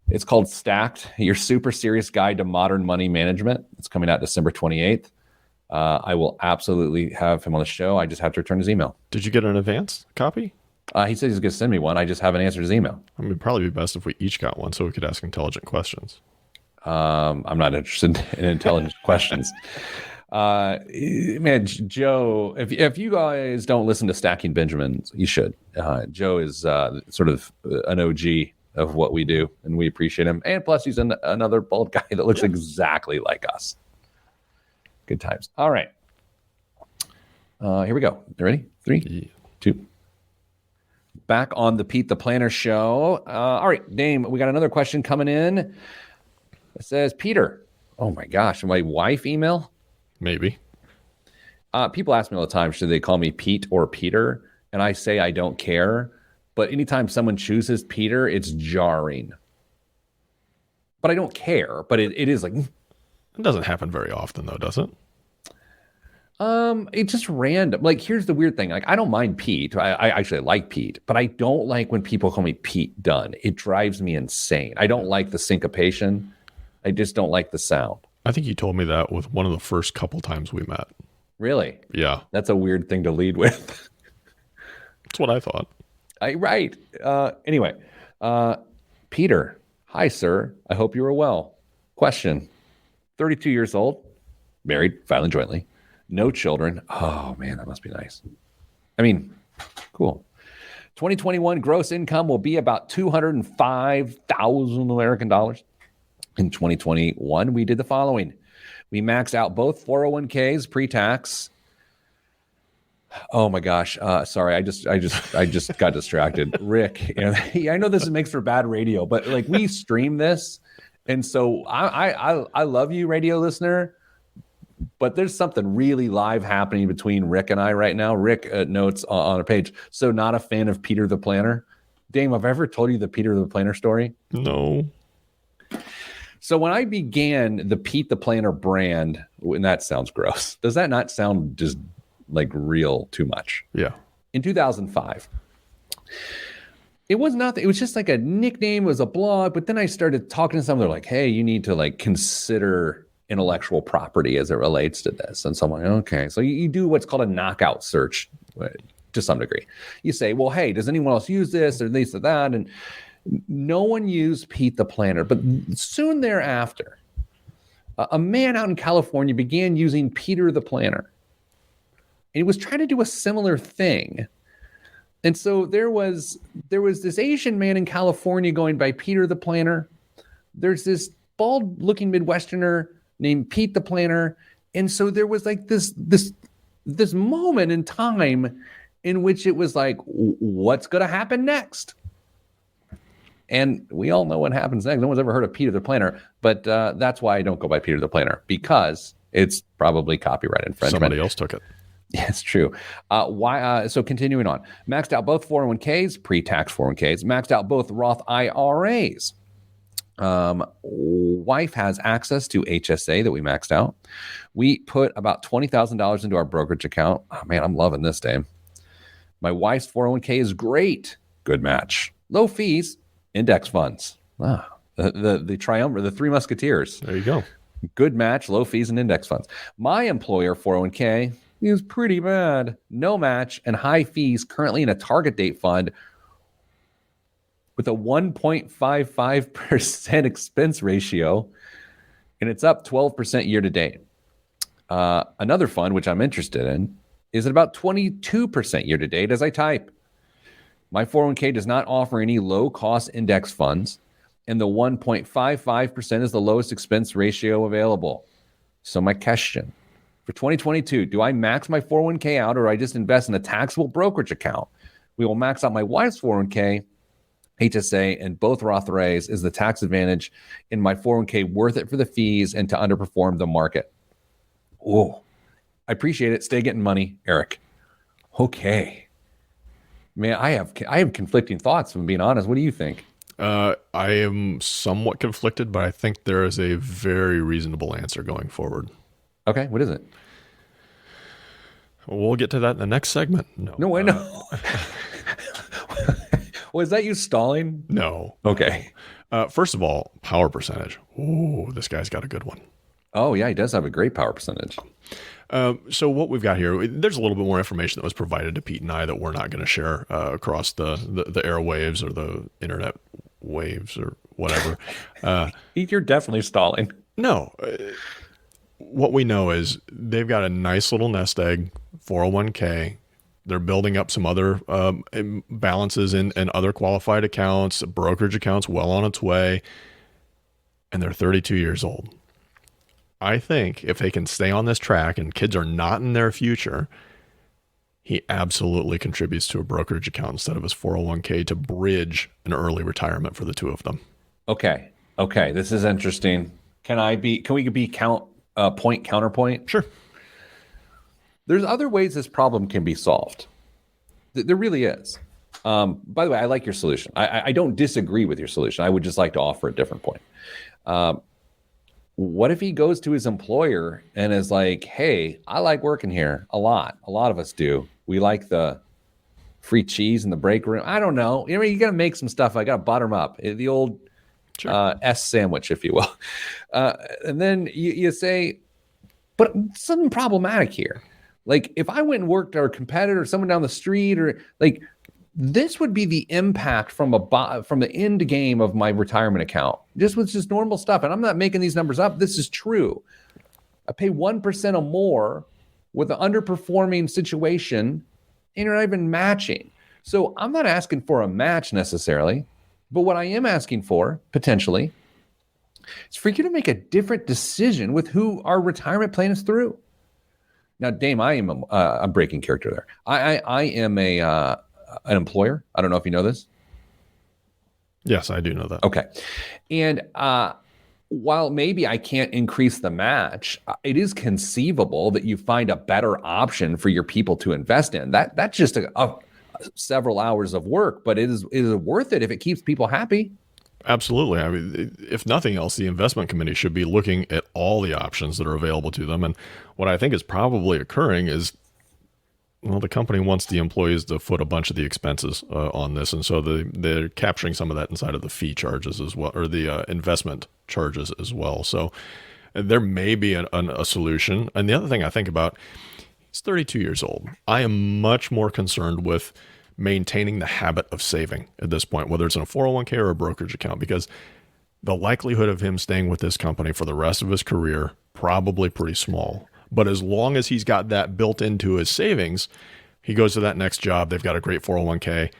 A: It's called Stacked: Your Super Serious Guide to Modern Money Management. It's coming out December 28th. I will absolutely have him on the show. I just have to return his email.
B: Did you get an advance copy?
A: He said he's going to send me one. I just haven't answered his email.
B: I mean, it'd probably be best if we each got one so we could ask intelligent questions.
A: I'm not interested in intelligent questions. Man, Joe, if you guys don't listen to Stacking Benjamins, you should. Joe is sort of an OG of what we do, and we appreciate him. And plus, he's another bald guy that looks exactly like us. Good times. All right. Here we go. You ready? 3, 2. Back on the Pete the Planner show. All right, Dame, we got another question coming in. It says, Peter. Oh my gosh, my wife email?
B: Maybe.
A: People ask me all the time, should they call me Pete or Peter? And I say I don't care. But anytime someone chooses Peter, it's jarring. But I don't care. But it is like...
B: It doesn't happen very often, though, does it?
A: It's just random. Like, here's the weird thing. Like, I don't mind Pete. I actually like Pete, but I don't like when people call me Pete Dunn. It drives me insane. I don't like the syncopation. I just don't like the sound.
B: I think you told me that with one of the first couple times we met.
A: Really?
B: Yeah.
A: That's a weird thing to lead with.
B: That's what I thought.
A: Right. Anyway, Peter. Hi, sir. I hope you are well. Question. 32 years old. Married, filing jointly. No children. Oh, man, that must be nice. I mean, cool. 2021 gross income will be about $205,000 American dollars. In 2021, we did the following. We maxed out both 401ks pre-tax. Oh my gosh. Sorry. I just got distracted. Rick, I know this makes for bad radio, but like we stream this. And so I love you, radio listener. But there's something really live happening between Rick and I right now. Rick notes on a page, so not a fan of Peter the Planner. Dame, have I ever told you the Peter the Planner story?
B: No.
A: So when I began the Pete the Planner brand, and that sounds gross. Does that not sound just like real too much?
B: Yeah.
A: In 2005. It was nothing. It was just like a nickname. It was a blog. But then I started talking to someone. They're like, hey, you need to like consider intellectual property as it relates to this. And so I'm like, okay. So you do what's called a knockout search to some degree. You say, well, hey, does anyone else use this or this or that? And no one used Pete the Planner. But soon thereafter, a man out in California began using Peter the Planner. And he was trying to do a similar thing. And so there was this Asian man in California going by Peter the Planner. There's this bald-looking Midwesterner named Pete the Planner. And so there was like this moment in time in which it was like, what's going to happen next? And we all know what happens next. No one's ever heard of Peter the Planner, but that's why I don't go by Peter the Planner, because it's probably copyright infringement.
B: Somebody else took it.
A: Yeah, it's true. So continuing on, maxed out both 401ks, pre-tax 401ks, maxed out both Roth IRAs. Wife has access to HSA that we maxed out. We put about $20,000 into our brokerage account. Oh man, I'm loving this, Dave. My wife's 401k is great. Good match. Low fees, index funds. The triumvirate, the Three Musketeers.
B: There you go.
A: Good match, low fees, and index funds. My employer 401k is pretty bad. No match and high fees, currently in a target date fund with a 1.55% expense ratio, and it's up 12% year to date. Another fund, which I'm interested in, is at about 22% year to date as I type. My 401k does not offer any low-cost index funds, and the 1.55% is the lowest expense ratio available. So my question, for 2022, do I max my 401k out, or do I just invest in a taxable brokerage account? We will max out my wife's 401k, HSA, and both Roth IRAs. Is the tax advantage in my 401k worth it for the fees and to underperform the market? Oh, I appreciate it. Stay getting money, Eric. Okay. Man, I have conflicting thoughts, if I'm being honest. What do you think?
B: I am somewhat conflicted, but I think there is a very reasonable answer going forward.
A: Okay, what is it?
B: We'll get to that in the next segment.
A: No, wait, no. Was that you stalling?
B: No.
A: Okay.
B: First of all, power percentage. Ooh, this guy's got a good one.
A: Oh, yeah, he does have a great power percentage.
B: So what we've got here, there's a little bit more information that was provided to Pete and I that we're not going to share across the airwaves or the internet waves or whatever.
A: You're definitely stalling.
B: No. What we know is they've got a nice little nest egg, 401k. They're building up some other balances in other qualified accounts, brokerage accounts well on its way, and they're 32 years old. I think if they can stay on this track and kids are not in their future, he absolutely contributes to a brokerage account instead of his 401k to bridge an early retirement for the two of them.
A: Okay. This is interesting. Can we be point counterpoint?
B: Sure.
A: There's other ways this problem can be solved. There really is. By the way, I like your solution. I don't disagree with your solution. I would just like to offer a different point. What if he goes to his employer and is like, hey, I like working here a lot. A lot of us do. We like the free cheese in the break room. I don't know. You got to make some stuff. I got to butter them up. The old S sandwich, if you will. And then you say, but something problematic here. Like if I went and worked or a competitor, someone down the street, or like this would be the impact from the end game of my retirement account. Just with just normal stuff. And I'm not making these numbers up. This is true. I pay 1% or more with an underperforming situation, and you're not even matching. So I'm not asking for a match necessarily, but what I am asking for potentially is for you to make a different decision with who our retirement plan is through. Now, Dame, I am I'm breaking character there. I am an employer. I don't know if you know this.
B: Yes, I do know that.
A: Okay. And while maybe I can't increase the match, it is conceivable that you find a better option for your people to invest in. That's just several hours of work, but it is worth it if it keeps people happy.
B: Absolutely. I mean, if nothing else, the investment committee should be looking at all the options that are available to them. And what I think is probably occurring is, well, the company wants the employees to foot a bunch of the expenses on this. And so they're capturing some of that inside of the fee charges as well, or the investment charges as well. So there may be a solution. And the other thing I think about, he's 32 years old. I am much more concerned with maintaining the habit of saving at this point, whether it's in a 401k or a brokerage account, because the likelihood of him staying with this company for the rest of his career, probably pretty small. But as long as he's got that built into his savings, he goes to that next job. They've got a great 401k.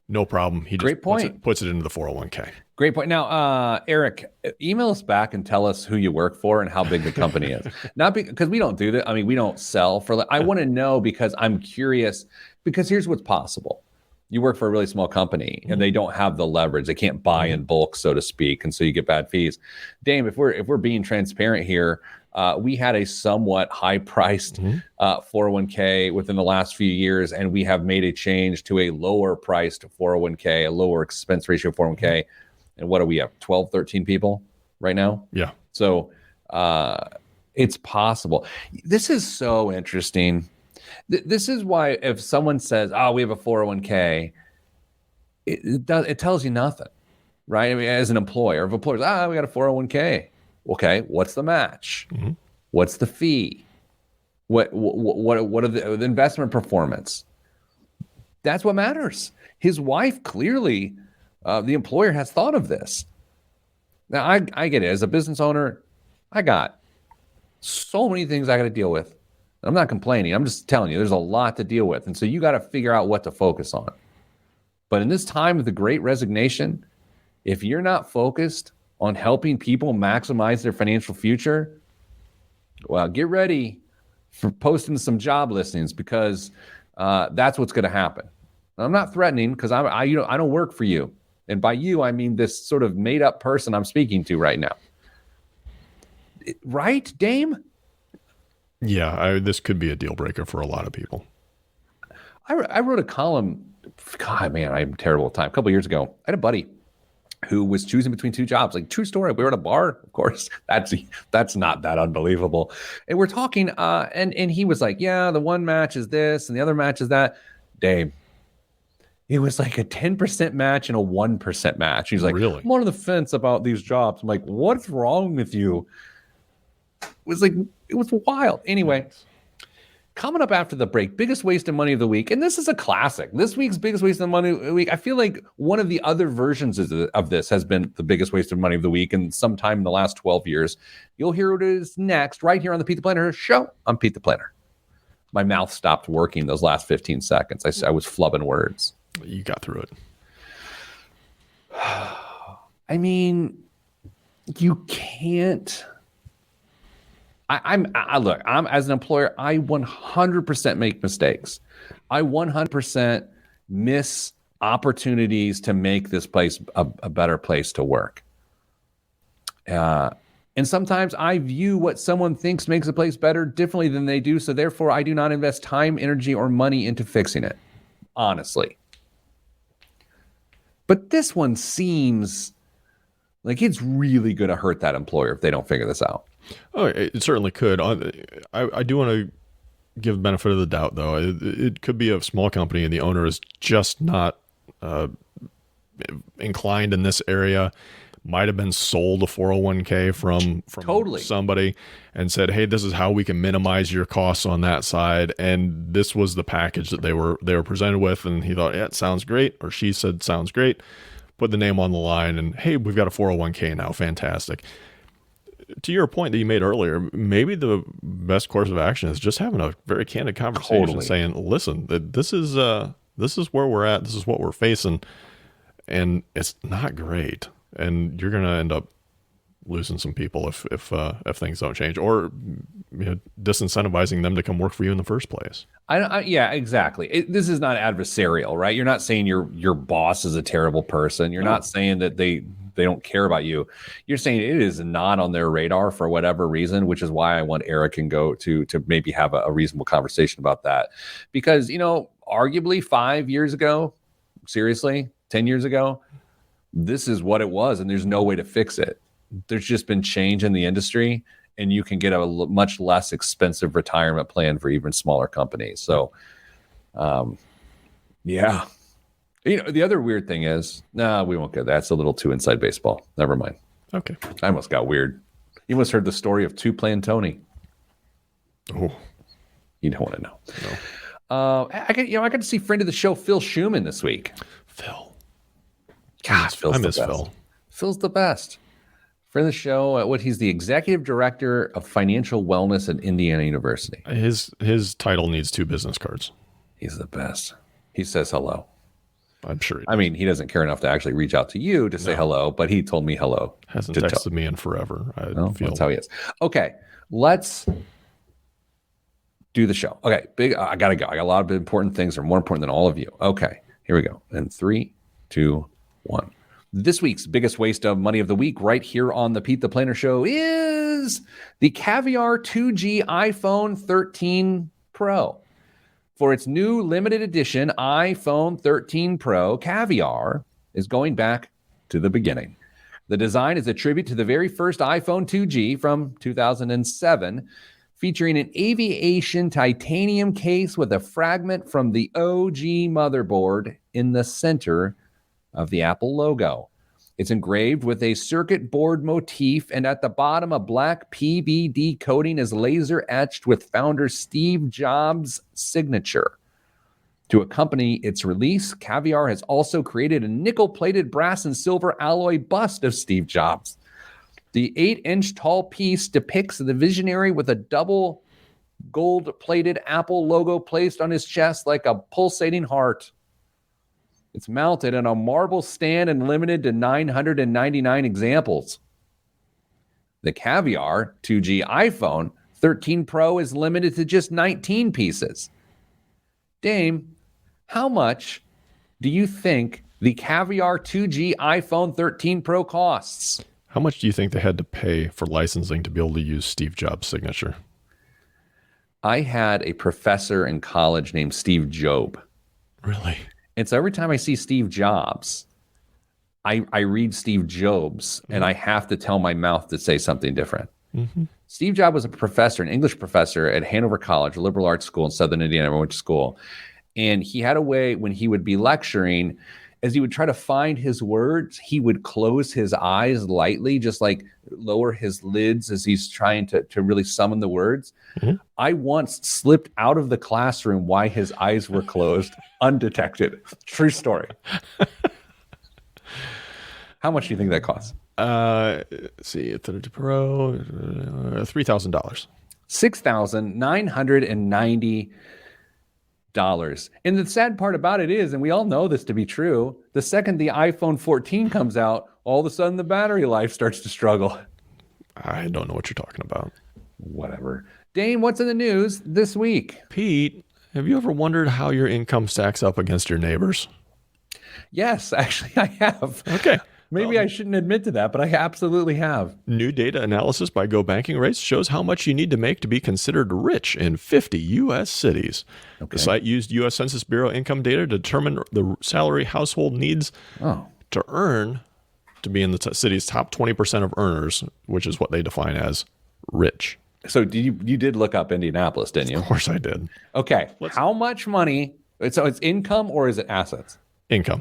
B: No problem. He just puts it into the 401k.
A: Great point. Now, Eric, email us back and tell us who you work for and how big the company is. Not because we don't do that. I mean, we don't sell for. I want to know because I'm curious. Because here's what's possible. You work for a really small company and they don't have the leverage. They can't buy in bulk, so to speak. And so you get bad fees. Dame, if we're being transparent here, we had a somewhat high-priced 401k within the last few years, and we have made a change to a lower-priced 401k, a lower expense ratio 401k. And what do we have? 12, 13 people right now?
B: Yeah.
A: So it's possible. This is so interesting. This is why if someone says, oh, we have a 401k, it tells you nothing, right? I mean, as an employer, if employers, we got a 401k. Okay, what's the match? Mm-hmm. What's the fee? What are the investment performance? That's what matters. His wife clearly, the employer has thought of this. Now, I get it. As a business owner, I got so many things I got to deal with. I'm not complaining. I'm just telling you, there's a lot to deal with. And so you got to figure out what to focus on. But in this time of the Great Resignation, if you're not focused on helping people maximize their financial future, well, get ready for posting some job listings because that's what's going to happen. I'm not threatening because I don't work for you. And by you, I mean this sort of made up person I'm speaking to right now. Right, Dame?
B: Yeah, this could be a deal breaker for a lot of people.
A: I wrote a column. God, man, I'm terrible at time. A couple of years ago, I had a buddy who was choosing between two jobs. Like, true story. We were at a bar, of course. That's not that unbelievable. And we're talking, and he was like, yeah, the one match is this and the other match is that. Dave, it was like a 10% match and a 1% match. He's like,
B: Really?
A: I'm on the fence about these jobs. I'm like, what's wrong with you? It was wild. Anyway, coming up after the break, biggest waste of money of the week. And this is a classic. This week's biggest waste of money of the week. I feel like one of the other versions of this has been the biggest waste of money of the week in sometime in the last 12 years. You'll hear what it is next, right here on the Pete the Planner Show. I'm Pete the Planner. My mouth stopped working those last 15 seconds. I was flubbing words.
B: You got through it.
A: I mean, you can't. I'm as an employer, I 100% make mistakes. I 100% miss opportunities to make this place a better place to work. And sometimes I view what someone thinks makes a place better differently than they do. So therefore, I do not invest time, energy, or money into fixing it, honestly. But this one seems like it's really going to hurt that employer if they don't figure this out.
B: Oh, it certainly could. I do want to give the benefit of the doubt, though. It could be a small company and the owner is just not inclined in this area. Might have been sold a 401k from
A: Totally.
B: somebody and said, hey, this is how we can minimize your costs on that side. And this was the package that they were presented with. And he thought, yeah, it sounds great. Or she said, sounds great. Put the name on the line and, hey, we've got a 401k now. Fantastic. To your point that you made earlier, maybe the best course of action is just having a very candid conversation,
A: Totally.
B: saying, listen, this is where we're at. This is what we're facing. And it's not great. And you're going to end up losing some people if things don't change, or disincentivizing them to come work for you in the first place.
A: Yeah, exactly. This is not adversarial, right? You're not saying your boss is a terrible person. You're not saying that they don't care about you. You're saying it is not on their radar for whatever reason, which is why I want Eric and Go to maybe have a reasonable conversation about that. Because, arguably 5 years ago, seriously, 10 years ago, this is what it was, and there's no way to fix it. There's just been change in the industry, and you can get a much less expensive retirement plan for even smaller companies. So, yeah. The other weird thing is, we won't get that. That's a little too inside baseball. Never mind.
B: Okay.
A: I almost got weird. You must have heard the story of two-plan Tony.
B: Oh,
A: You don't want to know.
B: no.
A: I got to see friend of the show, Phil Schumann, this week.
B: Phil.
A: Gosh, Phil's
B: I miss
A: the best.
B: Phil.
A: Phil's the best. Friend of the show, he's the executive director of financial wellness at Indiana University.
B: His title needs 2 business cards.
A: He's the best. He says hello.
B: I'm sure.
A: I mean, he doesn't care enough to actually reach out to you to say hello, but he told me hello.
B: Hasn't texted me in forever.
A: That's how he is. Okay, let's do the show. Okay, I gotta go. I got a lot of important things that are more important than all of you. Okay, here we go. And 3, 2, 1. This week's biggest waste of money of the week, right here on the Pete the Planner Show, is the Caviar 2G iPhone 13 Pro. For its new limited edition iPhone 13 Pro, Caviar is going back to the beginning. The design is a tribute to the very first iPhone 2G from 2007, featuring an aviation titanium case with a fragment from the OG motherboard in the center of the Apple logo. It's engraved with a circuit board motif, and at the bottom, a black PVD coating is laser etched with founder Steve Jobs' signature. To accompany its release, Caviar has also created a nickel-plated brass and silver alloy bust of Steve Jobs. The 8-inch tall piece depicts the visionary with a double gold-plated Apple logo placed on his chest like a pulsating heart. It's mounted on a marble stand and limited to 999 examples. The Caviar 2G iPhone 13 Pro is limited to just 19 pieces. Dame, how much do you think the Caviar 2G iPhone 13 Pro costs?
B: How much do you think they had to pay for licensing to be able to use Steve Jobs' signature?
A: I had a professor in college named Steve Job.
B: Really?
A: And so every time I see Steve Jobs, I read Steve Jobs and I have to tell my mouth to say something different.
B: Mm-hmm.
A: Steve Jobs was a professor, an English professor at Hanover College, a liberal arts school in Southern Indiana. I went to school. And he had a way when he would be lecturing, as he would try to find his words, he would close his eyes lightly, just like lower his lids as he's trying to really summon the words.
B: Mm-hmm.
A: I once slipped out of the classroom while his eyes were closed, undetected. True story. How much do you think that costs?
B: Let's see, Pro, $3,000.
A: $6,990. And the sad part about it is, and we all know this to be true, the second the iPhone 14 comes out, all of a sudden the battery life starts to struggle.
B: I don't know what you're talking about.
A: Whatever. Dane, what's in the news this week?
B: Pete, have you ever wondered how your income stacks up against your neighbors?
A: Yes, actually I have.
B: Okay.
A: Maybe I shouldn't admit to that, but I absolutely have.
B: New data analysis by Go Banking Rates shows how much you need to make to be considered rich in 50 U.S. cities. Okay. The site used U.S. Census Bureau income data to determine the salary household needs to earn to be in the city's top 20% of earners, which is what they define as rich.
A: So you did look up Indianapolis, didn't you?
B: Of course I did.
A: Okay. How much money? So it's income or is it assets?
B: Income.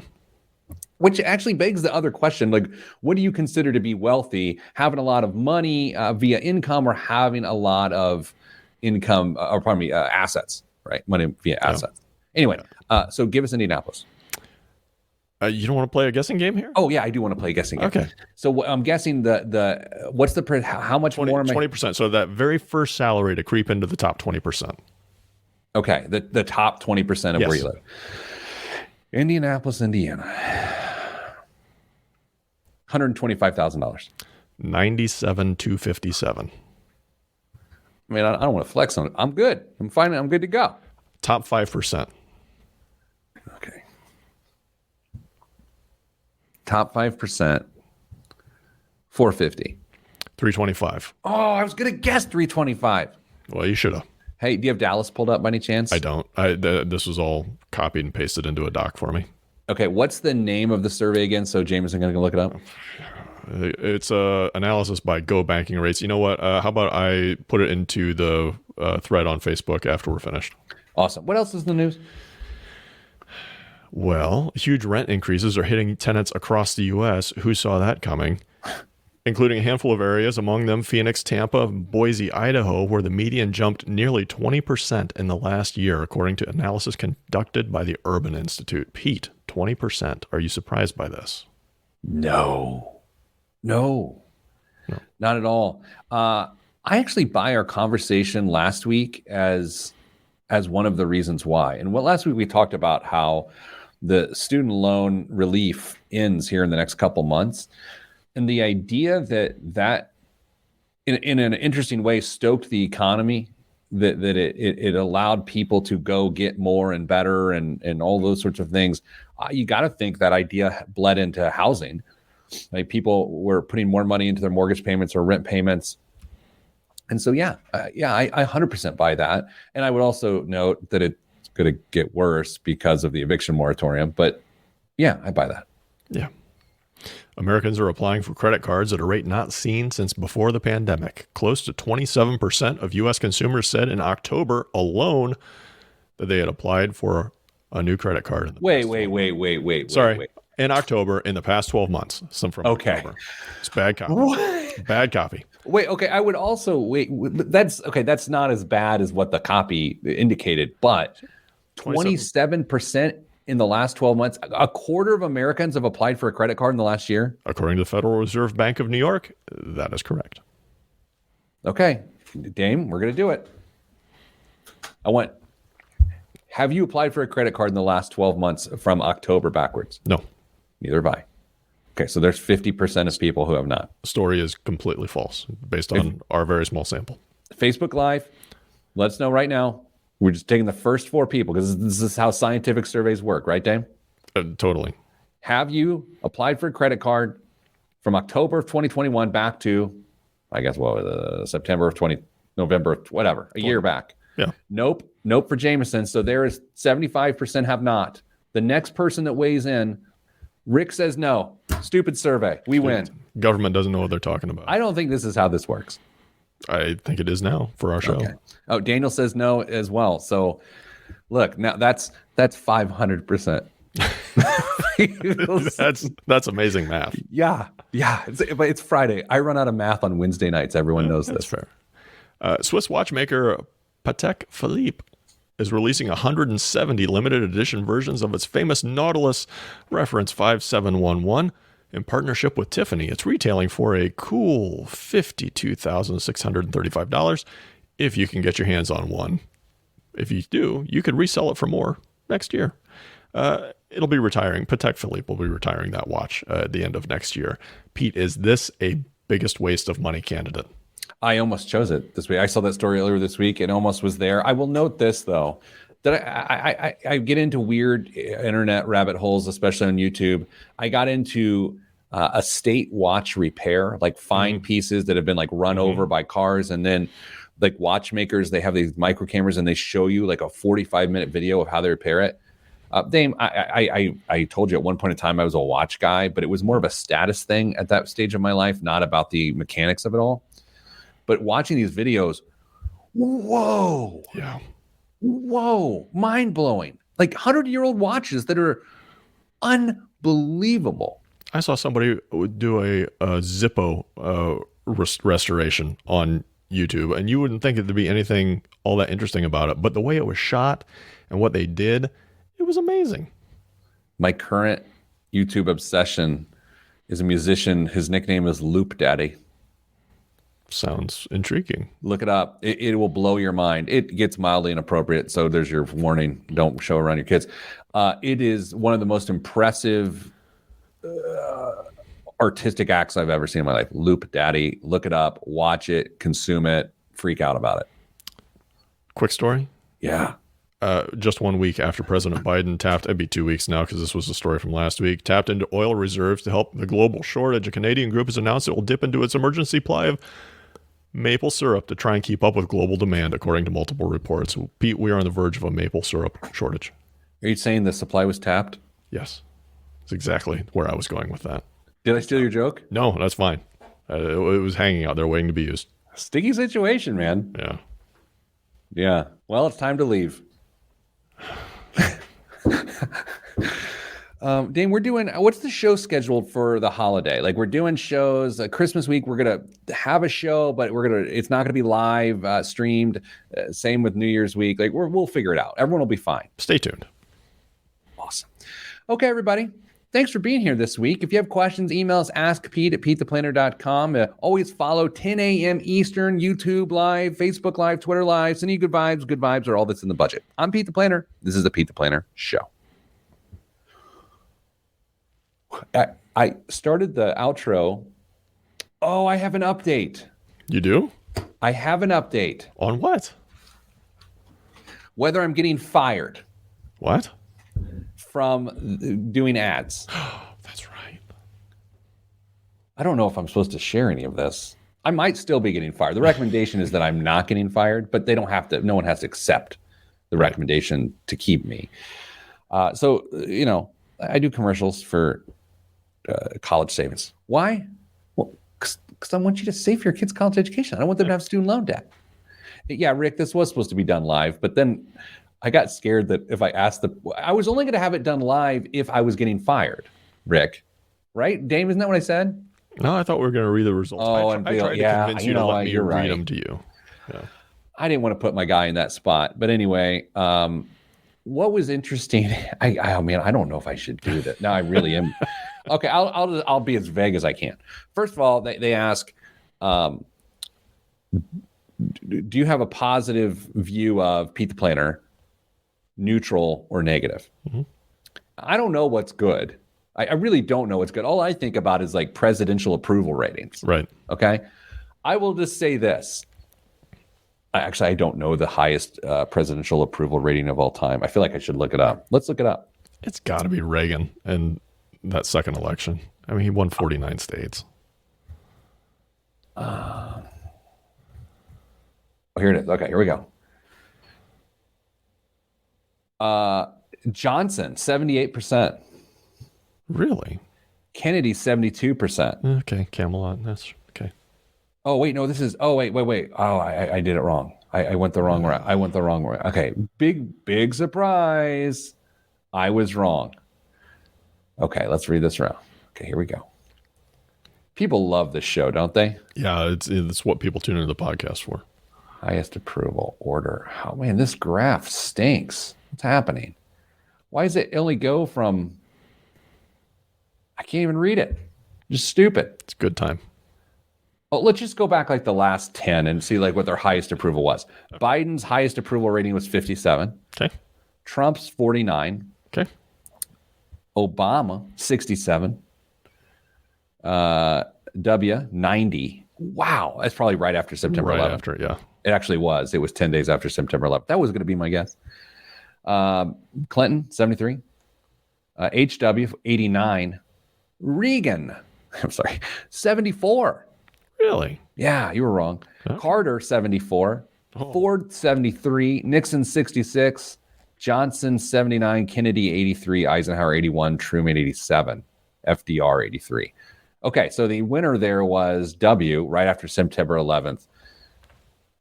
A: Which actually begs the other question, like, what do you consider to be wealthy? Having a lot of money via income or having a lot of income, assets, right? Money via assets. Anyway, so give us Indianapolis.
B: You don't want to play a guessing game here?
A: Oh, yeah, I do want to play a guessing game.
B: Okay.
A: So I'm guessing what's the, how much
B: 20,
A: more am I?
B: 20%. So that very first salary to creep into the top 20%.
A: Okay, the top 20% of where you live. Indianapolis, Indiana. $125,000.
B: $97,257.
A: I mean, I don't want to flex on it. I'm good. I'm fine. I'm good to go.
B: Top 5%.
A: Okay. Top 5%. 450.
B: 325.
A: Oh, I was going to guess 325.
B: Well, you should have.
A: Hey, do you have Dallas pulled up by any chance?
B: I don't. This was all copied and pasted into a doc for me.
A: Okay, what's the name of the survey again? So Jameson going to look it up.
B: It's a analysis by Go Banking Rates. You know what? How about I put it into the thread on Facebook after we're finished?
A: Awesome. What else is in the news?
B: Well, huge rent increases are hitting tenants across the U.S. Who saw that coming? Including a handful of areas, among them Phoenix, Tampa, Boise, Idaho, where the median jumped nearly 20% in the last year, according to analysis conducted by the Urban Institute. Pete, 20%. Are you surprised by this?
A: No, not at all. I actually buy our conversation last week as one of the reasons why. And last week we talked about how the student loan relief ends here in the next couple months. And the idea that in an interesting way stoked the economy, that it allowed people to go get more and better and all those sorts of things. You got to think that idea bled into housing. Like people were putting more money into their mortgage payments or rent payments. And so, I 100% buy that. And I would also note that it's going to get worse because of the eviction moratorium. But yeah, I buy that.
B: Yeah. Americans are applying for credit cards at a rate not seen since before the pandemic. Close to 27% of U.S. consumers said in October alone that they had applied for a new credit card.
A: Wait.
B: In October, in the past 12 months. October. It's bad copy.
A: What?
B: Bad copy.
A: Wait, okay. I would also that's okay. That's not as bad as what the copy indicated, but 27% in the last 12 months, a quarter of Americans have applied for a credit card in the last year.
B: According to the Federal Reserve Bank of New York, that is correct.
A: Okay, Dame, we're going to do it. Have you applied for a credit card in the last 12 months from October backwards?
B: No.
A: Neither have I. Okay, so there's 50% of people who have not.
B: The story is completely false based on our very small sample.
A: Facebook Live, let us know right now. We're just taking the first 4 people because this is how scientific surveys work, right, Dame?
B: Totally.
A: Have you applied for a credit card from October of 2021 back to, I guess, September of November, whatever, a year back?
B: Yeah.
A: Nope for Jameson. So there is 75% have not. The next person that weighs in Rick says no. Stupid survey. We win.
B: Government doesn't know what they're talking about.
A: I don't think this is how this works.
B: I think it is now for our show.
A: Okay. Oh, Daniel says no as well. So look, now that's 500%.
B: That's amazing math.
A: Yeah. But it's Friday. I run out of math on Wednesday nights. Everyone knows
B: That's
A: this.
B: fair. Swiss watchmaker Patek Philippe is releasing 170 limited edition versions of its famous Nautilus reference 5711 in partnership with Tiffany. It's retailing for a cool $52,635 if you can get your hands on one. If you do, you could resell it for more next year. It'll be retiring. Patek Philippe will be retiring that watch at the end of next year. Pete, is this a biggest waste of money candidate?
A: I almost chose it this week. I saw that story earlier this week. It almost was there. I will note this, though, that I get into weird internet rabbit holes, especially on YouTube. I got into estate watch repair, like fine pieces that have been like run over by cars. And then like watchmakers, they have these micro cameras and they show you like a 45-minute video of how they repair it. Dame, I told you at one point in time I was a watch guy, but it was more of a status thing at that stage of my life, not about the mechanics of it all. But watching these videos, whoa, mind blowing! Like 100-year-old watches that are unbelievable.
B: I saw somebody do a Zippo restoration on YouTube, and you wouldn't think it'd be anything all that interesting about it, but the way it was shot and what they did, it was amazing.
A: My current YouTube obsession is a musician. His nickname is Loop Daddy.
B: Sounds intriguing.
A: Look it up. It will blow your mind. It gets mildly inappropriate, so there's your warning. Don't show around your kids. It is one of the most impressive artistic acts I've ever seen in my life. Loop Daddy. Look it up. Watch it. Consume it. Freak out about it.
B: Quick story.
A: Yeah.
B: Just 1 week after President Biden tapped, it'd be 2 weeks now because this was the story from last week, tapped into oil reserves to help the global shortage. A Canadian group has announced it will dip into its emergency supply of maple syrup to try and keep up with global demand, according to multiple reports. Pete, we are on the verge of a maple syrup shortage.
A: Are you saying the supply was tapped?
B: Yes. That's exactly where I was going with that.
A: Did I steal your joke?
B: No, that's fine. It was hanging out there waiting to be used.
A: Sticky situation, man.
B: Yeah.
A: Yeah. Well, it's time to leave. Dane, we're doing, what's the show scheduled for the holiday? Like we're doing shows, Christmas week, we're going to have a show, but it's not going to be live streamed. Same with New Year's week. Like we'll figure it out. Everyone will be fine.
B: Stay tuned.
A: Awesome. Okay, everybody. Thanks for being here this week. If you have questions, email us, askpete at petetheplanner.com. Always follow 10 a.m. Eastern, YouTube Live, Facebook Live, Twitter Live. Send you good vibes. Good vibes are all that's in the budget. I'm Pete the Planner. This is the Pete the Planner Show. I started the outro. Oh, I have an update.
B: You do?
A: I have an update.
B: On what?
A: Whether I'm getting fired.
B: What?
A: From doing ads.
B: That's right.
A: I don't know if I'm supposed to share any of this. I might still be getting fired. The recommendation is that I'm not getting fired, but they don't have to, no one has to accept the recommendation to keep me. So, I do commercials for college savings. Why? Well, because I want you to save for your kids' college education. I don't want them to have student loan debt. Yeah, Rick, this was supposed to be done live, but then I got scared that if I asked I was only going to have it done live if I was getting fired, Rick. Right? Dame, isn't that what I said?
B: No, I thought we were going to read the results.
A: Oh,
B: I tried to convince you to let me read them to you.
A: Yeah. I didn't want to put my guy in that spot. But anyway, what was interesting, I don't know if I should do that. No, I really am. Okay, I'll be as vague as I can. First of all, they ask, do you have a positive view of Pete the Planner, neutral or negative? Mm-hmm. I don't know what's good. I really don't know what's good. All I think about is like presidential approval ratings.
B: Right.
A: Okay. I will just say this. Actually, I don't know the highest presidential approval rating of all time. I feel like I should look it up. Let's look it up.
B: It's got to be Reagan and that second election. I mean, he won 49 states.
A: Oh, here it is. Okay, here we go. Johnson, 78%.
B: Really?
A: Kennedy 72%.
B: Okay, Camelot. That's okay.
A: Oh wait, no, this is. Oh wait. Oh, I did it wrong. I went the wrong way. I went the wrong way. Okay, big surprise. I was wrong. Okay, let's read this around. Okay, here we go. People love this show, don't they?
B: Yeah, it's what people tune into the podcast for.
A: Highest approval order. Oh man, this graph stinks. What's happening? Why does it only go from? I can't even read it. Just stupid.
B: It's a good time.
A: Oh, let's just go back like the last 10 and see like what their highest approval was. Biden's highest approval rating was 57.
B: Okay.
A: Trump's 49.
B: Okay.
A: Obama 67. W 90. Wow, that's probably right after September 11th.
B: Right after, yeah.
A: It actually was. It was 10 days after September 11th. That was going to be my guess. Clinton 73. HW 89. Reagan, I'm sorry, 74.
B: Really?
A: Yeah, you were wrong.
B: Okay.
A: Carter 74. Ford 73. Nixon 66. Johnson 79. Kennedy 83. Eisenhower 81. Truman 87. FDR 83. Okay, so the winner there was W right after September 11th.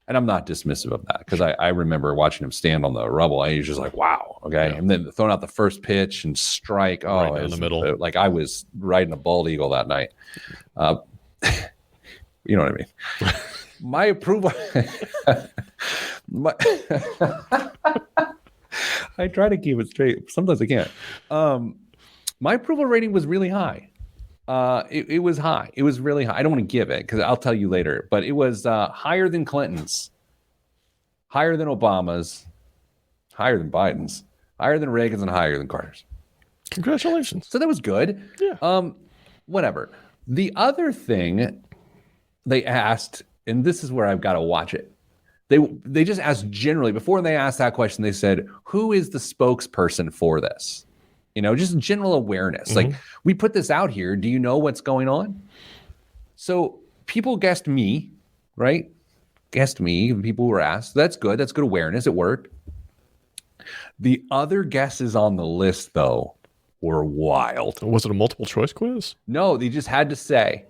A: And I'm not dismissive of that because I remember watching him stand on the rubble. And he was just like, wow. Okay. Yeah. And then throwing out the first pitch and strike. Oh,
B: right in the middle.
A: Like I was riding a bald eagle that night. You know what I mean? My approval. I try to keep it straight. Sometimes I can't. My approval rating was really high. It was high. It was really high. I don't want to give it because I'll tell you later, but it was higher than Clinton's, higher than Obama's, higher than Biden's, higher than Reagan's, and higher than Carter's.
B: Congratulations.
A: So that was good.
B: Yeah.
A: Whatever. The other thing they asked, and this is where I've got to watch it. They just asked generally, before they asked that question, they said, who is the spokesperson for this? You know, just general awareness. Like, we put this out here. Do you know what's going on? So people guessed me, right? Guessed me. People were asked. That's good. That's good awareness. It worked. The other guesses on the list, though, were wild.
B: Was it a multiple choice quiz?
A: No, they just had to say.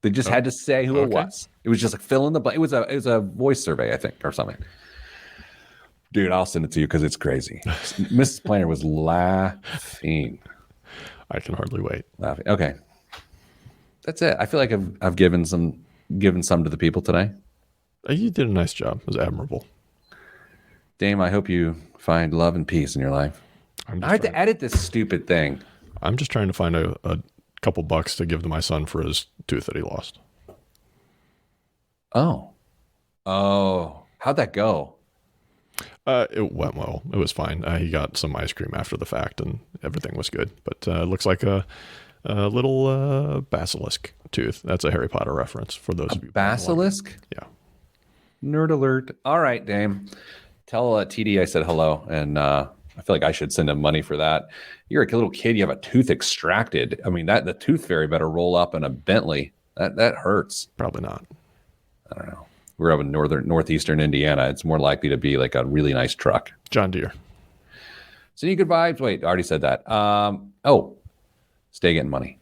A: They just had to say who it was. It was just like fill in the blank. It was a voice survey, I think, or something. Dude, I'll send it to you because it's crazy. Mrs. Planner was laughing.
B: I can hardly wait.
A: Laughing. Okay, that's it. I feel like I've given some to the people today.
B: You did a nice job. It was admirable.
A: Dame, I hope you find love and peace in your life. I had to edit this stupid thing.
B: I'm just trying to find a couple bucks to give to my son for his tooth that he lost.
A: Oh, how'd that go?
B: It went well. It was fine. He got some ice cream after the fact, and everything was good. But it looks like a little basilisk tooth. That's a Harry Potter reference for those of you.
A: Basilisk?
B: Yeah.
A: Nerd alert. All right, Dame. Tell TD I said hello, and I feel like I should send him money for that. You're a little kid. You have a tooth extracted. I mean, the tooth fairy better roll up in a Bentley. That hurts.
B: Probably not.
A: I don't know. We're up in northeastern Indiana. It's more likely to be like a really nice truck.
B: John Deere.
A: So you good vibes. Wait, I already said that. Stay getting money.